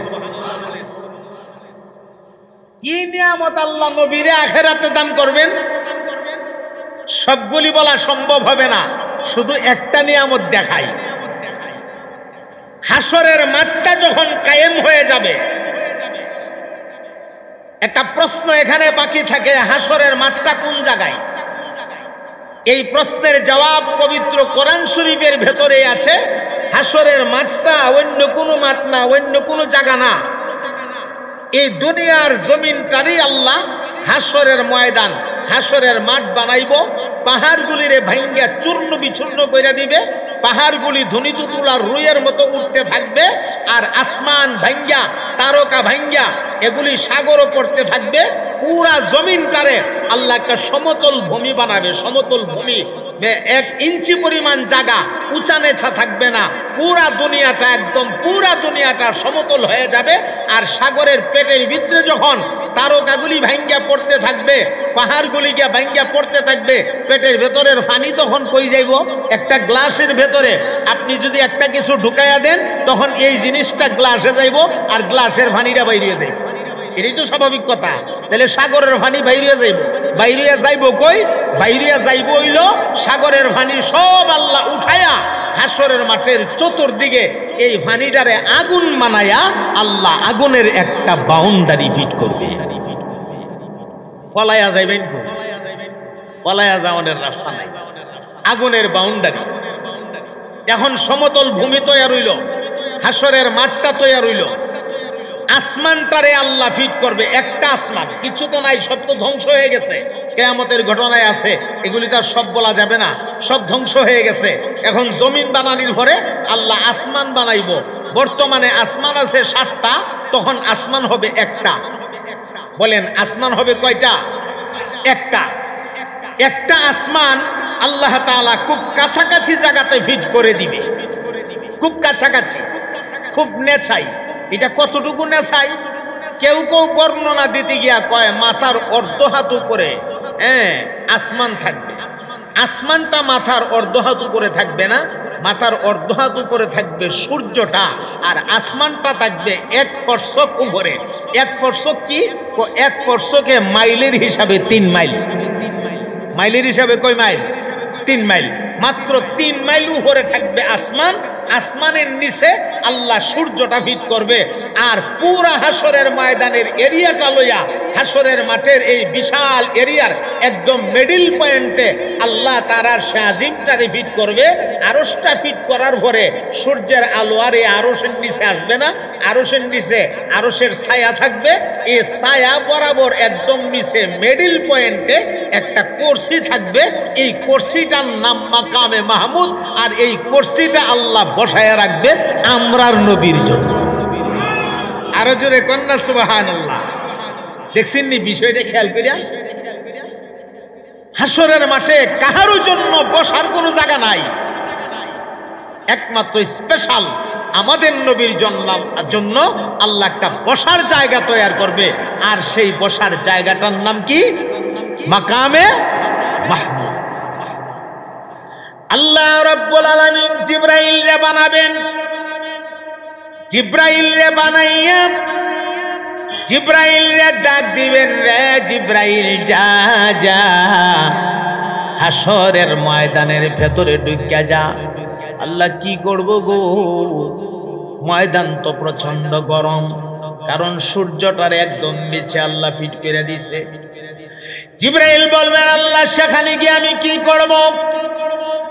কি নিয়ামত আল্লাহ নবীরে আখিরাতে দান করবেন সবগুলি বলা সম্ভব হবে না, শুধু একটা নিয়ামত দেখাই। হাসরের মাঠটা যখন কায়েম হয়ে যাবে, একটা প্রশ্ন এখানে বাকি থাকে, হাসরের মাঠটা কোন জায়গায়? এই প্রশ্নের জবাব পবিত্র কোরআন শরীফের ভেতরে আছে। হাসরের মাঠটা অন্য কোনো মাঠ না, অন্য কোনো জায়গা না, এই দুনিয়ার জমিনটারই আল্লাহ হাসরের ময়দান, হাসরের মাঠ বানাইব। পাহাড়গুলিরে ভাঙ্গা চূর্ণ বিচূর্ণ করে দিবে, পাহাড়গুলি ধ্বনিত তুলার রুইয়ের মতো উঠতে থাকবে, আর আসমান ভাঙ্গা তারকা ভাঙ্গা এগুলি সাগরও পড়তে থাকবে। পুরা জমিনটারে আল্লাহ একটা সমতল ভূমি বানাবে, সমতল ভূমি, 1 ইঞ্চি পরিমাণ জায়গা উঁচা নেছা থাকবে না, পুরা দুনিয়াটা একদম পুরা দুনিয়াটা সমতল হয়ে যাবে। আর সাগরের পেটের ভিতরে যখন তারকাগুলি ভাঙ্গা পড়তে থাকবে, পাহাড়গুলি গিয়া ভাঙ্গা পড়তে থাকবে, পেটের ভেতরের পানি তখন কই যাইব? একটা গ্লাসের ভেতরে আপনি যদি একটা কিছু ঢুকাইয়া দেন তখন এই জিনিসটা গ্লাসে যাইব আর গ্লাসের পানিটা বাইরে যাইব। এটাই তো স্বাভাবিক কথা। তাহলে সাগরের পানি বাইরে যাইব, বাইরে যাইব কই? বাইরে যাইব হইল সাগরের পানি সব আল্লাহ উঠায়া হাসরের মাঠের চতুর্দিকে এই পানিটারে আগুন বানায়া আল্লাহ আগুনের একটা বাউন্ডারি ফিট করবে। ফলাইয়া যাইবেন কই? ফলাইয়া যাওয়ার রাস্তা নাই, আগুনের বাউন্ডারি। এখন সমতল ভূমি তৈরি হইল, হাসরের মাঠটা তৈরি হইল, আসমানটারে আল্লাহ ফিট করবে। একটা আসমান, কিছু তো নাই, সব তো ধ্বংস হয়ে গেছে, কিয়ামতের ঘটনায় আছে, এগুলি তো আর সব বলা যাবে না, সব ধ্বংস হয়ে গেছে। এখন জমিন বানানির পরে আল্লাহ আসমান বানাইব। বর্তমানে আসমান আছে 7টা, তখন আসমান হবে একটা। বলেন আসমান হবে কয়টা? একটা। একটা আসমান আল্লাহ তাআলা খুব কাছাকাছি জায়গাতে ফিট করে দিবে, খুব কাছাকাছি, খুব নেছাই। এটা কতটুকু নেছাই? কেউ কেউ বর্ণনা দিতে গিয়া কয় মাথার অর্ধ হাত উপরে আসমান থাকবে। আসমানটা মাথার অর্ধ হাত উপরে থাকবে না, মাথার অর্ধ হাত উপরে থাকবে সূর্যটা, আর আসমানটা থাকবে 1 ফরসক উপরে। 1 ফরসক কি? 1 ফরসকে মাইলের হিসাবে 3 মাইল। মাইলের হিসাবে কয় মাইল? 3 মাইল। মাত্র 3 মাইল উপরে থাকবে আসমান। আসমানের নিচে আল্লাহ সূর্যটা ফিট করবে, আর পুরা হাসরের ময়দানের এরিয়াটা লইয়া হাসরের মাঠের এই বিশাল এরিয়ার একদম মিডল পয়েন্টে আল্লাহ তাআলার শাজিমটা ফিট করবে। আরশটা ফিট করার পরে সূর্যের আলো আর এই আরশের নিচে আসবে না, আরশের নিচে আরশের ছায়া থাকবে। এই ছায়া বরাবর একদম নিচে মিডল পয়েন্টে একটা কুরসি থাকবে। এই কুরসিটার নাম মাকামে মাহমুদ, আর এই কুরসিটা আল্লাহ বসায় রাখবে আমরার নবীর জন্য। আরো জোরে কন্যা সুবহানাল্লাহ। দেখছেন নি বিষয়টা খেয়াল করিয়া? হাসরের মাঠে কাহারও জন্য বসার কোনো জায়গা নাই, একমাত্র স্পেশাল আমাদের নবীর জন্য আল্লাহ একটা বসার জায়গা তৈরি করবে। আর সেই বসার জায়গাটার নাম কি? মাকামে মাহমুদ। আল্লাহ রাব্বুল আলামিন জিবরাইলকে বানাবেন। জিবরাইলকে বানাইয়া জিবরাইলকে ডাক দিবেন, রে জিবরাইল যা যা হাসরের ময়দানের ভেতরে ঢুকিয়া যা। আল্লাহ কি করব গো, ময়দান তো প্রচন্ড গরম, কারণ সূর্যটার একদম নিচে আল্লাহ ফিট করে দিছে। জিবরাইল বলবেন আল্লাহ সেখানে গিয়ে আমি কি করব?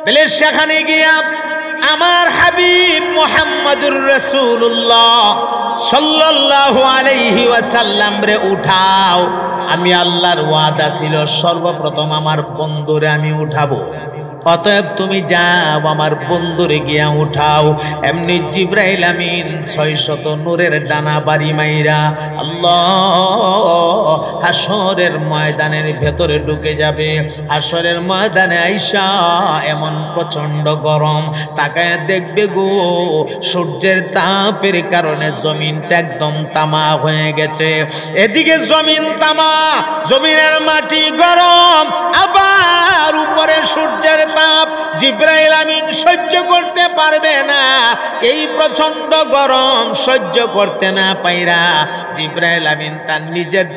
বলে সেখানে গিয়া আমার হাবিব মুহাম্মদুর রাসূলুল্লাহ সাল্লাল্লাহু আলাইহি ওয়াসাল্লাম রে উঠাও। আমি আল্লাহর ওয়াদা ছিল সর্বপ্রথম আমার বন্ধুরে আমি উঠাবো, অতএব তুমি যাও আমার বন্ধুরে গিয়া উঠাও। এমনি জিবরাইল আমিন 600 নূরের ডানা বাড়ি মাইরা আল্লাহ হাসরের ময়দানের ভেতরে ঢুকে যাবে। হাসরের ময়দানে আইসা এমন প্রচন্ড গরম, তাকায় দেখবে গো সূর্যের তাপের কারণে জমিনটা একদম তামা হয়ে গেছে। এদিকে জমিন তামা, জমিনের মাটি গরম, আবার উপরে সূর্যের তাপ। জিবরাইল আমিন সহ্য করতে পারবে না, এই প্রচন্ড গরম সহ্য করতে না পাইরা জিবরাইল আমিন তার নিজের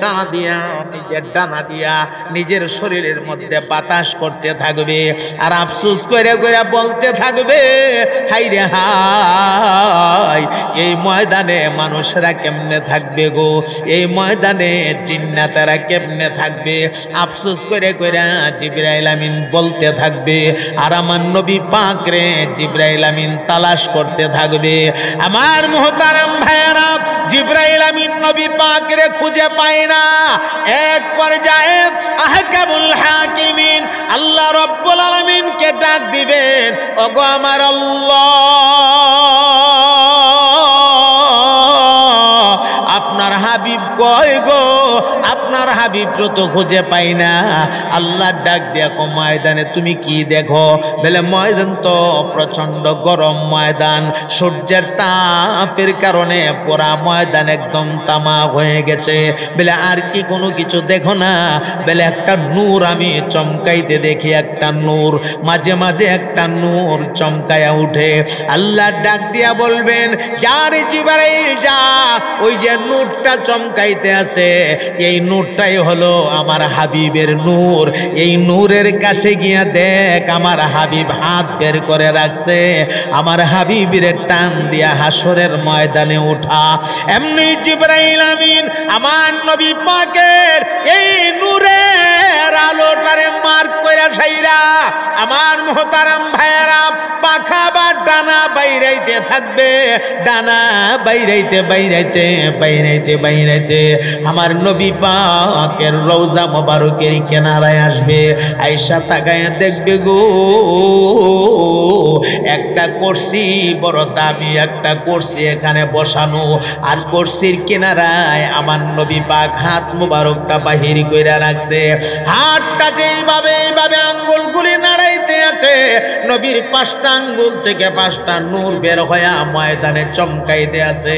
ডানা দিয়া নিজের শরীরের মধ্যে বাতাস করতে থাকবে, আর আফসোস করে করে বলতে থাকবে, হাই রে হাই, এই ময়দানে মানুষরা কেমনে থাকবে গো, এই ময়দানে জিন্নাতেরা কেমনে থাকবে। আফসোস করে করে জিবরাইল আমিন বলতে থাকবে, আর আমার নবী পাক রে জিবরাইল আমিন তালাশ করতে থাকবে। আমার মুহতারাম ভাইয়েরা, জিবরাইল আমিন নবী পাক রে খুঁজে পায় না। এক পর্যায়ে আহকামুল হাকিমিন আল্লাহ রাব্বুল আলামিন কে ডাক দিবেন, ওগো আমার আল্লাহ, আপনার হাবিব কই গো, আপনার হাবিব তো খুঁজে পাই না। আল্লাহ ডাক দিয়া কো ময়দানে তুমি কি দেখো? বলে ময়দান তো প্রচন্ড গরম ময়দান, সূর্যের তাপের কারণে পুরা ময়দান একদম তামা হয়ে গেছে। বলে আর কি কোনো কিছু দেখো না? বলে একটা নূর আমি চমকাইতে দেখি, একটা নূর, মাঝে মাঝে একটা নূর চমকায়া উঠে। আল্লাহ ডাক দিয়া বলবেন, যা রে জিবরাইল যা, ওই যে নূরটা চমকাইতে আছে এই নূরটাই হলো আমার হাবিবের নূর। এই নূরের কাছে গিয়া দেখ আমার হাবিব হাত বের করে রাখছে, আমার হাবিবের টান দিয়া হাসরের ময়দানে উঠা। এমনি জিবরাইল আমিন আমার নবী পাকের এই নূরের আলোটারে মার্ক কইরা সাইরা আমার মুহতারাম ভাইয়েরা পাখা বা ডানা বাইরাইতে থাকবে, ডানা বাইরাইতে বাইরাইতে বাইরাইতে বাইরাইতে আমার নবী পাকের রওজা মোবারকের কিনারায় আসবে। আয়েশা তাকায় দেখবে গো একটা কুরসি, বড় দামি একটা কুরসি এখানে বসানো, আর কুরসির কিনারায় আমার নবী পাক হাত মোবারকটা বাহির কইরা রাখছে। হাতটা যেইভাবে এইভাবে আঙ্গুলগুলি নাড়াইতে আছে, নবীর 5টা আঙ্গুল থেকে 5টা নূর বের হয়ে ময়দানে চমকাইতে আছে।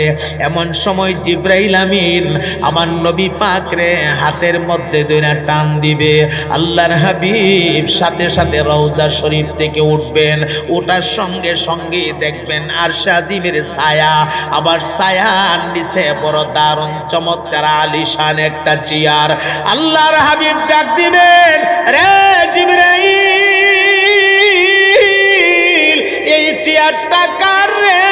এমন সময় জিবরাইল আমিন আমার নবী পাক রে হাতের মধ্যে দুইটা টান দিবে। আল্লাহর হাবিব সাথে সাথে রওজা শরীফ থেকে উঠবেন, ওটার সঙ্গে সঙ্গে দেখবেন আরশে আজিমের ছায়া, আবার ছায়ার নিচে বড় দারুণ চমৎকার আলিশান একটা চেয়ার। আল্লাহর হাবিব ডাক দিবেন, রে জিবরাইল, এই চেয়ারটা কার রে?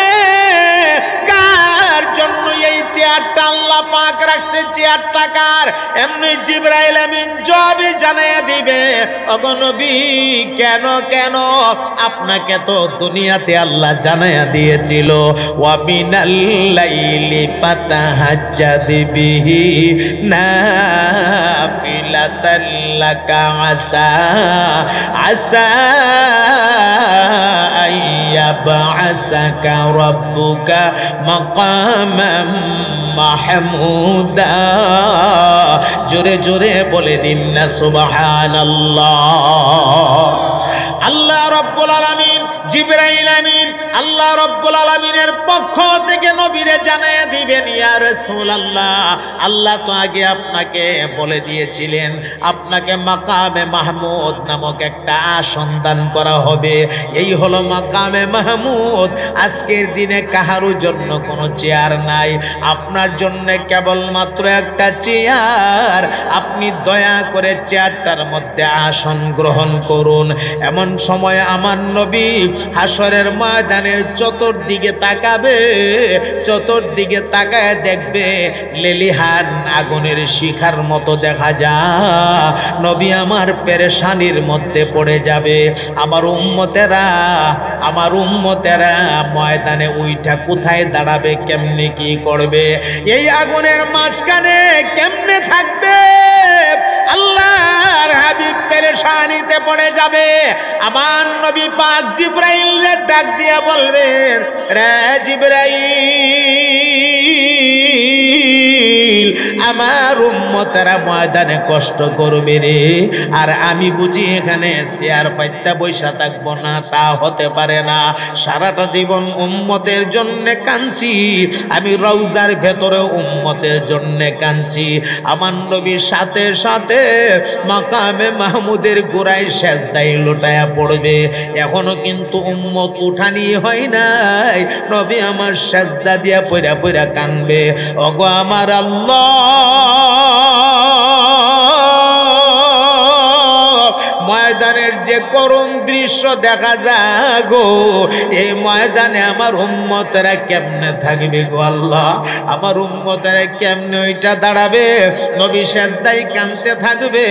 কার জন্য এই চেয়ারটা আল্লাহ পাক রাখছে, চেয়ারটা কার? এমনি জিবরাইল আমিন জবাবে জানাইয়া দিবে, ওগো নবী কেন কেন? আপনাকে তো দুনিয়াতে আল্লাহ জানাইয়া দিয়েছিল, ওয়া মিনাল লাইলি ফাতাহাজ্জাদ বিহি নাফিলাতাল লাকা আসা আসা আইয়াবআসাকা রাব্বুকা মাকামাম মাহমুদা। জোরে জোরে বলে দিন না সুবহানাল্লাহ। আল্লাহ রাব্বুল আলামিন জিবরাইল আমিন আল্লাহ রাব্বুল আলামিনের পক্ষ থেকে নবীরে জানাইয়া দিবেন, ইয়া রাসূলুল্লাহ আল্লাহ তো আগে আপনাকে বলে দিয়েছিলেন আপনাকে মাকামে মাহমুদ নামক একটা আসন দান করা হবে। এই হলো মাকামে মাহমুদ। আজকের দিনে কাহারও জন্য কোনো চেয়ার নাই, আপনার জন্য কেবলমাত্র একটা চেয়ার। আপনি দয়া করে চেয়ারটার মধ্যে আসন গ্রহণ করুন। এমন সময় আমার নবী হাসরের ময়দানের চতুর্দিকে তাকাবে, চতুর্দিকে তাকায় দেখবে লেলিহান আগুনের শিখার মতো দেখা যায়। নবী আমার পেরেশানির মধ্যে পড়ে যাবে। আমার উম্মতেরা ময়দানে উইঠা কোথায় দাঁড়াবে, কেমনে কি করবে? এই আগুনের মাঝখানে কেমনে থাকবে? আল্লাহর হাবিব পেরেশানিতে পড়ে যাবে। আমার নবী পাক জিবরাইলের ডাক দিয়া বলবেন, রে জিবরাইল আমার উম্মতেরা ময়দানে কষ্ট করবে রে, আর আমি বুঝি এখানে চেয়ার পাইতা বৈশা থাকবো না? তা হতে পারে না। সারাটা জীবন উম্মতের জন্য কাঁদছি আমি, রওজার ভেতরে উম্মতের জন্য কাঁদছি। আমার নবীর সাথে সাথে মাকামে মাহমুদের গোড়ায় সেজদায় লুটায়া পড়বে। এখনো কিন্তু উম্মত উঠানি হয় নাই, নবী আমার সেজদা দিয়া পইরা পইরা কাঁদবে। ওগো আমার আল্লাহ, ময়দানের যে করুণ দৃশ্য দেখা যায় গো, এই ময়দানে আমার উম্মতেরা কেমনে থাকবে গো আল্লাহ? আমার উম্মতেরা কেমনে ওইটা দাঁড়াবে? নবী সেজদায় কাঁদতে থাকবে।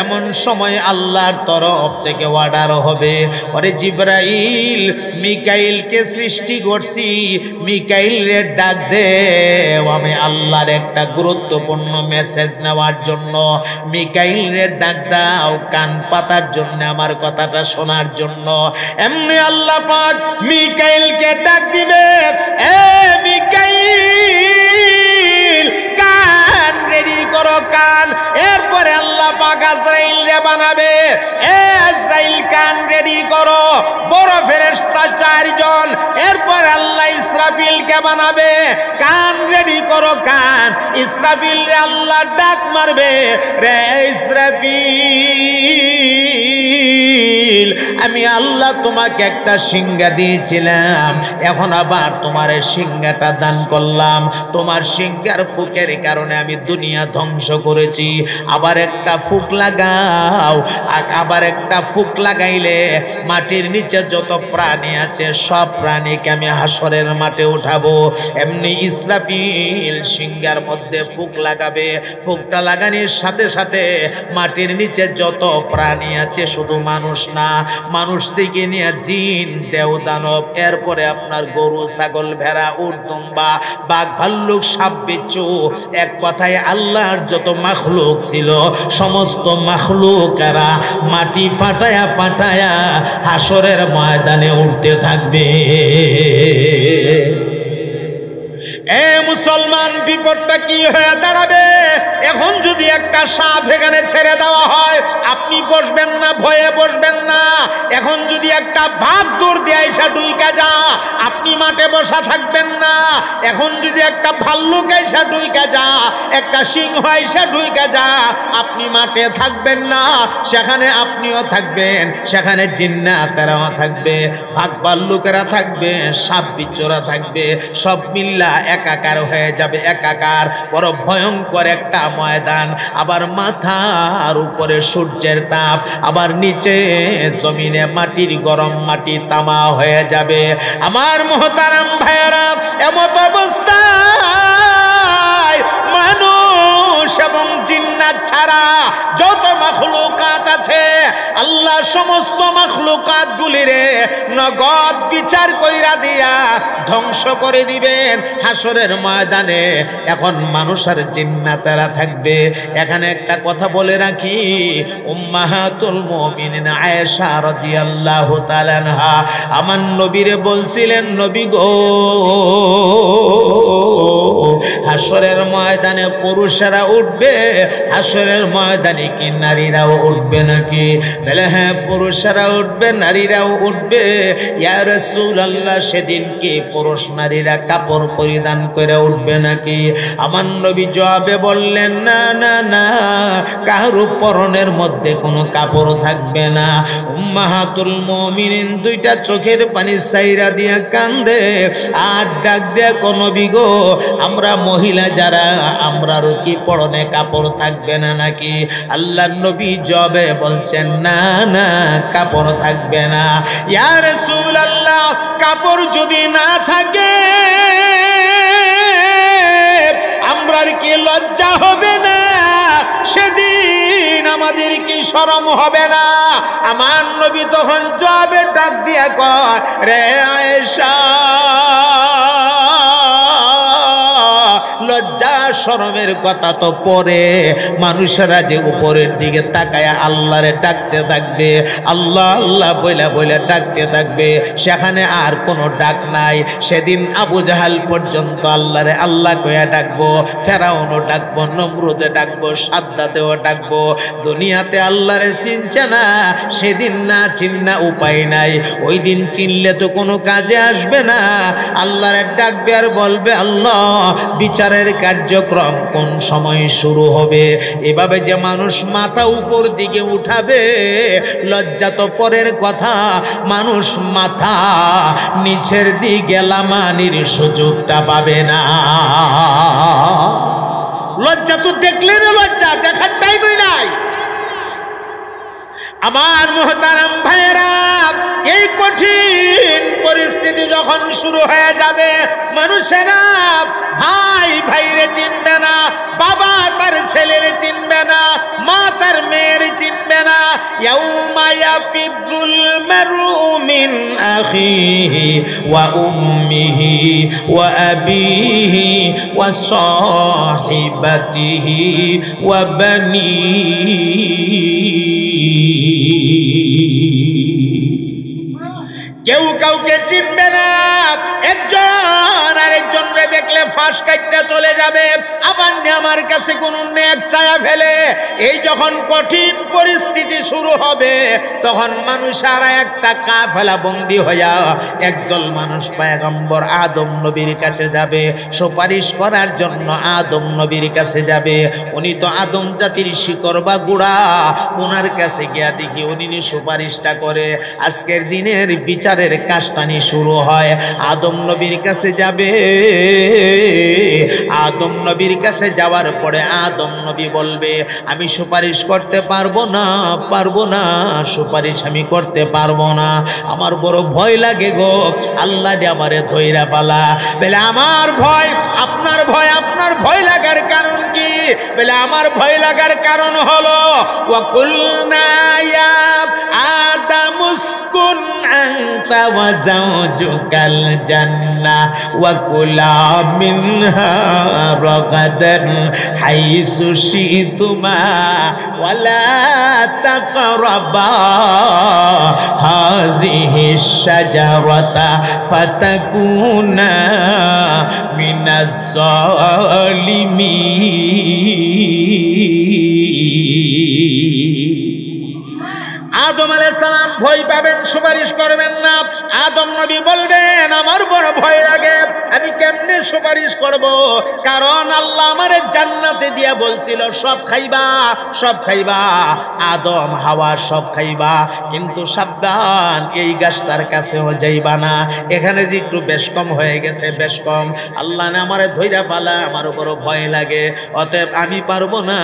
এমন সময় আল্লাহর তরফ থেকে অর্ডার হবে, ওরে জিবরাইল মিকাইলকে সৃষ্টি করছি, মিকাইল রে ডাক দে, আমি আল্লাহর একটা গুরুত্বপূর্ণ মেসেজ নেওয়ার জন্য। মিকাইল রে ডাক দাও কান পাতার জন্য, আমার কথাটা শোনার জন্য। এমনি আল্লাহ পাক মিকাইলকে ডাক দিবে, এ মিকাইল কান রেডি করো কান। এরপরে আল্লাহ পাক আজরাইল রে বানাবে, এ আজরাইল কান রেডি করো। বড় ফেরেশতা 4 জন। এরপর আল্লাহ ইসরাফিলকে বানাবে, কান রেডি করো কান। ইসরাফিল রে আল্লাহ ডাক মারবে, রে ইসরাফিল আমি আল্লাহ তোমাকে একটা সিংহা দিয়েছিলাম, এখন আবার তোমার সিংহাটা দান করলাম। তোমার সিংহার ফুকের কারণে আমি দুনিয়া ধ্বংস করেছি। আবার একটা ফুক লাগাও, আবার একটা ফুক লাগাইলে মাটির নিচে যত প্রাণী আছে সব প্রাণীকে আমি হাসরের মাঠে উঠাবো। এমনি ইসরাফিল সিংহার মধ্যে ফুক লাগাবে। ফুকটা লাগানোর সাথে সাথে মাটির নিচে যত প্রাণী আছে, শুধু মানুষ না, মানুষ থেকে নিয়ে জিন দেও দানব, এরপরে আপনার গরু ছাগল ভেড়া উট দুম্বা বাঘ ভাল্লুক সাপ বিচ্ছু, এক কথায় আল্লাহর যত মাখলুক ছিল সমস্ত মাখলুকেরা মাটি ফাটায়া ফাটায়া হাসরের ময়দানে উঠতে থাকবে। এ মুসলমান, বিপদটা কি হয়ে দাঁড়াবে? এখন যদি একটা সাপ এখানে ছেড়ে দেওয়া হয়, আপনি বসবেন না, ভয়ে বসবেন না। এখন যদি একটা বাঘ দৌড় দিয়ে এসে ঢুইকা যা, আপনি মাঠে বসা থাকবেন না। এখন যদি একটা ভাল্লুক এসে ঢুইকা যা, একটা সিংহ এসে ঢুইকা যা, আপনি মাঠে থাকবেন না, সেখানে আপনিও থাকবেন, সেখানে জিন্নাতেরাও থাকবে, বাঘ ভাল্লুকেরা থাকবে, সাপ বিচ্ছুরা থাকবে, সব মিল্লা একাকার হয়ে যাবে। একাকার বড় ভয়ঙ্কর একটা ময়দান। আবার মাথার উপরে সূর্যের তাপ, আবার নিচে জমিনে মাটির গরম, মাটি তামা হয়ে যাবে। আমার মোহতারাম ভাইয়েরা, এমত অবস্থা জিন্নাত ছাড়া যত মাখলুকাত আছে আল্লাহ সমস্ত মাখলুকাত গুলিরে নগদ বিচার কইরা দিয়া ধ্বংস করে দিবেন হাসরের ময়দানে। এখন মানুষ আর জিন্নাতেরা থাকবে। এখানে একটা কথা বলে রাখি, উম্মাহাতুল মুমিনিন আয়েশা রাদিয়াল্লাহু তাআলা আনহা আমার নবীরে বলছিলেন, নবী গো, হাসরের ময়দানে পুরুষেরা উঠবে, হাসরের ময়দানে কি নারীরাও উঠবে নাকি? বলে হ্যাঁ, পুরুষেরা উঠবে, নারীরাও উঠবে। ইয়া রাসূলুল্লাহ, সেদিন কি পুরুষ নারীরা কাপড় পরিধান করে উঠবে নাকি? আমার নবী জবাবে বললেন, না না না, কারো পরনের মধ্যে কোনো কাপড় থাকবে না। উম্মাহাতুল মুমিনিন দুইটা চোখের পানি সাইরা দিয়া কান্দে আর ডাক দেয়া, কোন নবী গো, আমরা মহিলা যারা আমরারও কি পরনে কাপড় থাকবে না নাকি? আল্লাহর নবী জবাবে বলছেন, না না, কাপড় থাকবে না। ইয়া রাসূলুল্লাহ, কাপড় যদি না থাকে আমরার কি লজ্জা হবে না? সেদিন আমাদের কি শরম হবে না? আমার নবী তখন জবাবে ডাক দিয়া কয়, রে আয়েশা, লজ্জা শরমের কথা তো পরে, মানুষেরা যে উপরের দিকে তাকায় আল্লাহরে ডাকতে থাকবে, আল্লাহ আল্লাহ বইলা বইলা ডাকতে থাকবে, সেখানে আর কোনো ডাক নাই। সেদিন আবু জাহাল পর্যন্ত আল্লাহরে আল্লাহ কইয়া ডাকবো, ফেরাউনও ডাকবো, নমরুদে ডাকবো, সাদ্দাতেও ডাকবো। দুনিয়াতে আল্লাহরে চিনছে না, সেদিন না চিন্না উপায় নাই। ওই দিন চিনলে তো কোনো কাজে আসবে না। আল্লাহরে ডাকবে আর বলবে, আল্লাহ বিচারের কার্যক্রম কোন সময় শুরু হবে? এভাবে যে মানুষ মাথা উপর দিকে উঠাবে, লজ্জা তো পরের কথা, মানুষ মাথা নিচের দিকে লামানির সুযোগটা পাবে না। লজ্জা তো দেখলেন, লজ্জা দেখার টাইমই নাই। আমার মুহতারাম ভাইরা, এই কঠিন পরিস্থিতি যখন শুরু হয়ে যাবে, মানুষেরা ভাই ভাইরে চিনবে না, বাবা তার ছেলেরে চিনবে না, মা তার মেয়ের চিনবে না। ইয়াউমা ইয়াফিরুল মারউ মিন আখিহি ওয়া উম্মিহি ওয়া আবিহি ওয়া সাহিবাতিহি ওয়া বানিহি। কেউ কাউকে চিনবে না, একজন আরেকজনকে দেখলে ফাঁস কাটতে চলে যাবে, আবার আমার কাছে কোন নেক ছায়া ফেলে। এই যখন কঠিন পরিস্থিতি শুরু হবে, তখন মানুষেরা একটা কাফেলা বন্দী হইয়া একদল মানুষ পয়গম্বর আদম নবীর কাছে যাবে, সুপারিশ করার জন্য আদম নবীর কাছে যাবে। উনি তো আদম জাতির শিকড় বা গুড়া, ওনার কাছে গিয়া দেখি উনি সুপারিশটা করে। আজকের দিনের বিচারের কাজটানি শুরু হয়। আদম নবীর কাছে যাবে, আদম নবীর কাছে যাওয়ার পরে আদম নবী বলবে, আমি সুপারিশ করতে পারবো না, পারবো না, সুপারিশ আমি করতে পারবো না, আমার বড় ভয় লাগে গো, আল্লাহ আমারে ধইরা পালা। বলে আমার ভয়, আপনার ভয়, আপনার ভয় লাগার কারণ কি? বলে আমার ভয় লাগার কারণ হলো, ওয়াকুলনা ইয়া আদাম উসকুন আনতা ওয়া যাওজুকাল জান্নাহ ওয়া কুলা মিনহা রাগাদান হাইসু শিতুমা ওয়া লা তাকরাবা হাযিহি শাজারাতা ফাতাকুনা মিনাজ জালিমিন। আদম আলাইহিস সালাম ভয় পাবেন, সুপারিশ করবেন না। আদম নবী বলবেন, আমার বড় ভয় লাগে, আমি কেমনে সুপারিশ করব? কারণ আল্লাহ আমারে জান্নাতে দিয়া বলছিল সব খাইবা, সব খাইবা, আদম হাওয়া সব খাইবা, কিন্তু সাবধান, এই গাছটার কাছেও যাইবা না। এখানে যে একটু বেশ কম হয়ে গেছে, বেশ কম, আল্লাহ না আমারে ধইরা পালা, আমার বড় ভয় লাগে, অতএব আমি পারবো না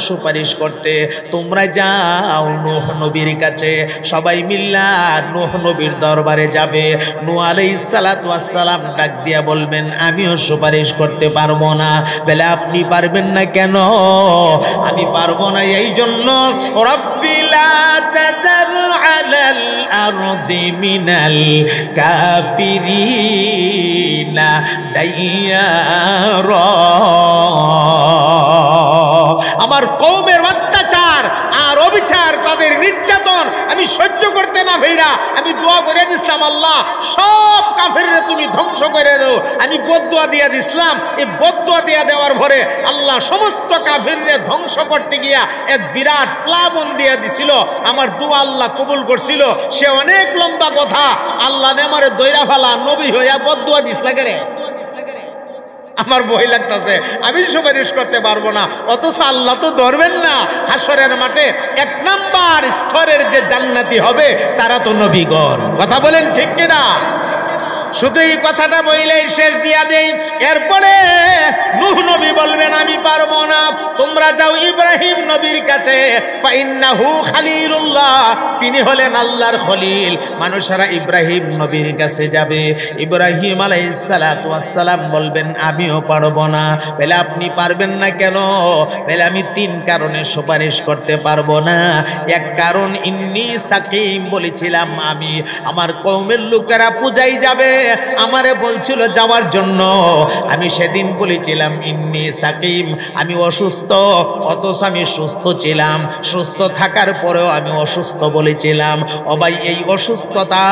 সুপারিশ করতে। তোমরা যাও নূহ নবীর কাছে, সবাই মিল্লা নূহ নবীর দরবারে যাবে। নূহ আলাইহিস সালাতু ওয়াস সালাম ডাক দিয়া বলবেন, আমিও সুপারিশ করতে পারবো না। বলে আপনি পারবেন না কেন? আমি পারবো না। এই জন্য রব্বি লা তাযার আলাল আরদি মিনাল কাফিরিনা দাইয়ারা। আমার কওমের অত্যাচার আর অবিচার, তাদের নির্যাতন আমি সহ্য করতে না পেরা আমি দোয়া করে দিছিলাম, আল্লাহ সব কাফেররে তুমি ধ্বংস করে দাও। আমি বদদুয়া দিয়া দিছিলাম। এই বদদুয়া দিয়া দেওয়ার পরে আল্লাহ সমস্ত কাফেররে ধ্বংস করতে গিয়া এক বিরাট প্লাবন দিয়া দিছিল। আমার দোয়া আল্লাহ কবুল করছিল। সে অনেক লম্বা কথা। আল্লাহ নে আমারে দইরা ফেলা নবী হইয়া বদদুয়া দিছলা করে। আমার ভয় লাগতেছে, আমি সুপারিশ করতে পারবো না। অথচ আল্লাহ তো ধরবেন না। হাসরের মাঠে 1 নাম্বার স্তরের যে জান্নাতি হবে তারা তো নবীগণ। কথা বলেন ঠিক কিনা? শুধু এই কথাটা বইলেই শেষ দিয়া দেই। এরপরে নূহ নবী বলবেন আমি পারবো না, তোমরা যাও ইব্রাহিম নবীর কাছে। ফাইন্নাহু খালিলুল্লাহ, তিনি হলেন আল্লাহর খলিল। মানুষেরা ইব্রাহিম নবীর কাছে যাবে। ইব্রাহিম আলাইহিস সালাতু ওয়াস সালাম বলবেন আমিও পারবো না। বলে আপনি পারবেন না কেন? বলে আমি 3 কারণে সুপারিশ করতে পারবো না। এক কারণ ইন্নী সাকিম, বলেছিলাম আমি আমার কওমের লোকেরা পূজাই যাবে, আমারে বলছিল যাওয়ার জন্য। আমি সেদিন বলেছিলাম ইন্নী সাকিম, আমি অসুস্থ। অথচ আমি সুস্থ ছিলাম। সুস্থ থাকার পরেও আমি অসুস্থ বলেছিলাম। ও ভাই, এই অসুস্থতা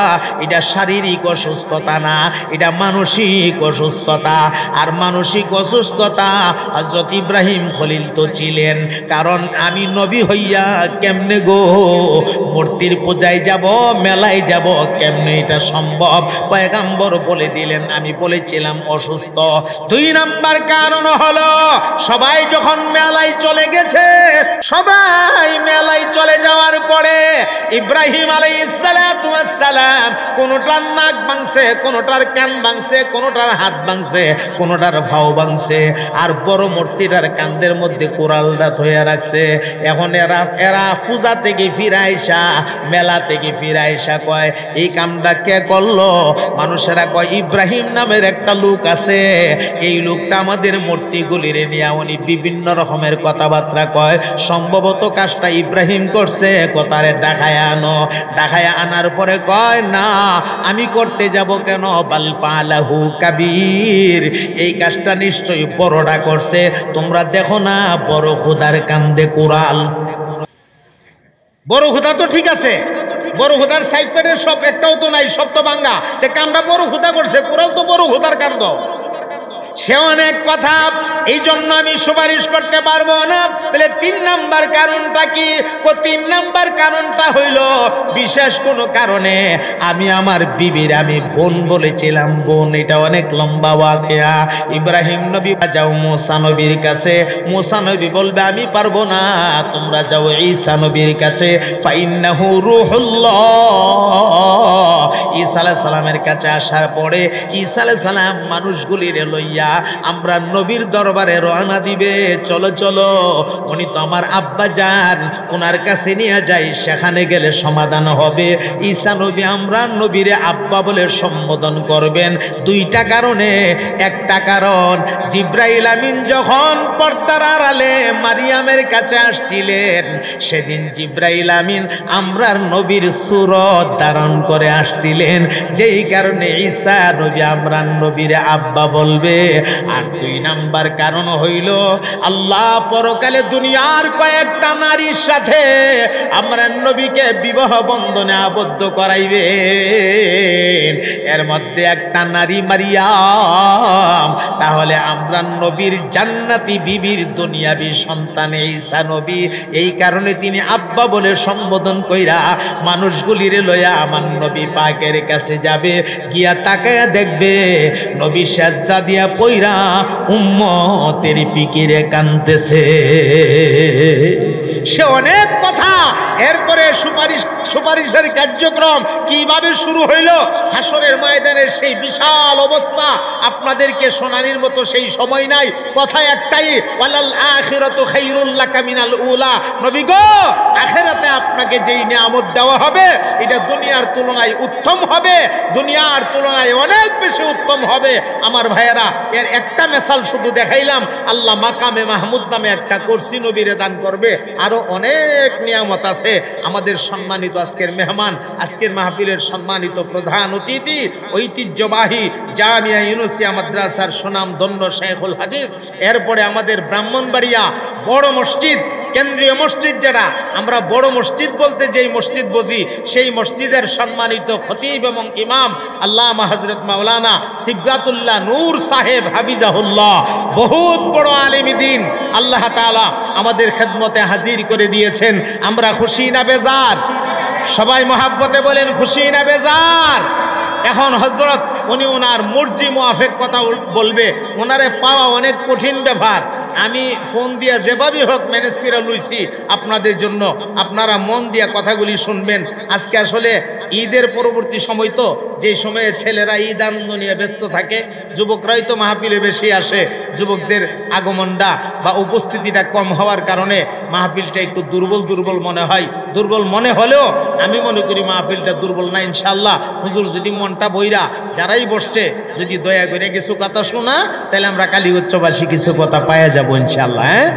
এটা শারীরিক অসুস্থতা না, এটা মানসিক অসুস্থতা। আর মানসিক অসুস্থতা হযরত ইব্রাহিম খলিল তো ছিলেন। কারণ আমি নবী হইয়া কেমনে গো মূর্তির পূজায় যাব, মেলায় যাব, কেমনে এটা সম্ভব? পয়গম্বর বলে দিলেন। আমি বলেছিলাম অসুস্থ। 2 নাম্বার কারণ হলো সবাই যখন মেলায় চলে গেছে, সবাই মেলায় চলে যাওয়ার পরে ইব্রাহিম আলাইহিস সালাতু ওয়াস সালাম কোনটার নাক ভাঙছে, কোনটার কান ভাঙছে, কোনটার হাত ভাঙছে, কোনটার ভাও ভাঙছে। আর বড় মূর্তিটার কান্দের মধ্যে কোরালটা ধরে রাখছে। এখন এরা পূজা থেকে ফিরাইসা, মেলা থেকে ফিরাইসা কয় এই কামটা কে করলো? মানুষেরা কয় ইব্রাহিম নামের একটা লোক আছে, এই লোকটা আমাদের মূর্তিগুলির নিয়ে উনি বিভিন্ন রকমের কথাবার্তা কয়। সম্ভবত কাজটা ইব্রাহিম করছে, কথারে ডাকায় আনো। ডাকায় আনার পরে কয় না, আমি করতে যাব কেন? বাল পালাহু কাবীর, এই কাজটা নিশ্চয়ই বড়টা করছে। তোমরা দেখো না বড় খোদার কান্দে কোরাল। বড় খোদা তো ঠিক আছে, বড় খোদার সাইড পেটের সব একটাও তো নাই, সব তো ভাঙ্গা। কান্দা বড় খোদা করছে, কোরাল তো বড় খোদার কান্দ। সে অনেক কথা। এই জন্য আমি সুপারিশ করতে পারবো না। বলে 3 নাম্বার কারণটা কি? 3 নাম্বার কারণটা হইল বিশেষ কোনো কারণে আমি আমার বিবির আমি বোন বলেছিলাম। বোন, এটা অনেক লম্বা ওয়াকিয়া। ইব্রাহিম নবী যাও মুসা নবীর কাছে। মুসা নবী বলবে আমি পারবো না, তোমরা যাও ঈসা নবীর কাছে। ফাইন্নাহু রূহুল্লাহ, ঈসা আলাইহিস সালামের কাছে আসার পরে ঈসা আলাইহিস সালাম মানুষগুলির লইয়া আমরা নবীর দরবারে রওনা দিবে। চলো চলো, উনি তো আমার আব্বা যান, ওনার কাছে নিয়ে যাই, সেখানে গেলে সমাধান হবে। ঈসা নবী আমরা নবীরে আব্বা বলে সম্বোধন করবেন 2টা কারণে। একটা কারণ জিব্রাইল আমিন যখন পর্দার আড়ালে মারিয়ামের কাছে আসছিলেন, সেদিন জিব্রাইল আমিন আমরার নবীর সূরত ধারণ করে আসছিলেন, যেই কারণে ঈসা নবী আমরার নবীরে আব্বা বলবে। আর 2 নাম্বার কারণ হইল আল্লাহ পরকালে দুনিয়ার কয়েকটা নারীর সাথে আমরা নবীকে বিবাহ বন্ধনে আবদ্ধ করাইবেন। এর মধ্যে একটা নারী মারিয়াম। তাহলে আমরা নবীর জান্নাতি বিবির দুনিয়াবি সন্তান ঈসা নবী, এই কারণে তিনি আব্বা বলে সম্বোধন কইরা মানুষগুলির লইয়া আমার নবী পাকের কাছে যাবে। গিয়া তাকায়া দেখবে নবী সেজদা দিয়া পইরা উম্মতের ফিকিরে কাঁদতেছে। সে অনেক কথা। এর এরপরে সুপারিশের কার্যক্রম কিভাবে শুরু হইল, হাসরের ময়দানের সেই বিশাল অবস্থা আপনাদেরকে শোনানির মতো সেই সময় নাই। কথা একটাই, ওয়ালাল আখিরাতু খায়রুল লাকা মিনাল উলা। নবী গো, আখিরাতে আপনাকে যেই নিয়ামত দেওয়া হবে এটা দুনিয়ার তুলনায় উত্তম হবে, দুনিয়ার তুলনায় অনেক বেশি উত্তম হবে। আমার ভাইয়েরা, এর একটা মেসাল শুধু দেখাইলাম। আল্লাহ মাকামে মাহমুদ নামে একটা কুরসি নবীরে দান করবে, আরো অনেক নিয়ামত আছে। আমাদের সম্মানিত আজকের মেহমান, আজকের মাহফিলের সম্মানিত প্রধান অতিথি, ঐতিহ্যবাহী জামিয়া ইউনুসিয়া মাদ্রাসার সুনামধন্য শেখুল হাদিস, এরপরে আমাদের ব্রাহ্মণবাড়িয়া বড় মসজিদ, কেন্দ্রীয় মসজিদ, যেটা আমরা বড় মসজিদ বলতে যেই মসজিদ বুঝি, সেই মসজিদের সম্মানিত খতিব এবং ইমাম আল্লামা হযরত মাওলানা সিবগাতুল্লাহ নূর সাহেব হাফিজাহুল্লাহ, বহুত বড় আলিম দ্বীন, আল্লাহ তাআলা আমাদের খেদমতে হাজির করে দিয়েছেন। আমরা খুশি না বেজার? সবাই মহাব্বতে বলেন খুশি না বেজার? এখন হযরত উনি ওনার মর্জি মুআফিক কথা বলবে, ওনারে পাওয়া অনেক কঠিন ব্যাপার। আমি ফোন দিয়া যেভাবেই হোক ম্যানেজ করে লইছি আপনাদের জন্য, আপনারা মন দিয়া কথাগুলি শুনবেন। আজকে আসলে ঈদের পরবর্তী সময় তো, যে সময়ে ছেলেরা ঈদ আনন্দ নিয়ে ব্যস্ত থাকে, যুবকরাই তো মাহফিলে বেশি আসে। যুবকদের আগমনটা বা উপস্থিতিটা কম হওয়ার কারণে মাহফিলটা একটু দুর্বল দুর্বল মনে হয়। দুর্বল মনে হলেও আমি মনে করি মাহফিলটা দুর্বল না ইনশাল্লাহ। হুজুর যদি মনটা বইরা যারাই বসছে যদি দয়া করে কিছু কথা শোনা, তাহলে আমরা কালীগঞ্জবাসী কিছু কথা পাওয়া যাবো ইনশাল্লাহ। হ্যাঁ।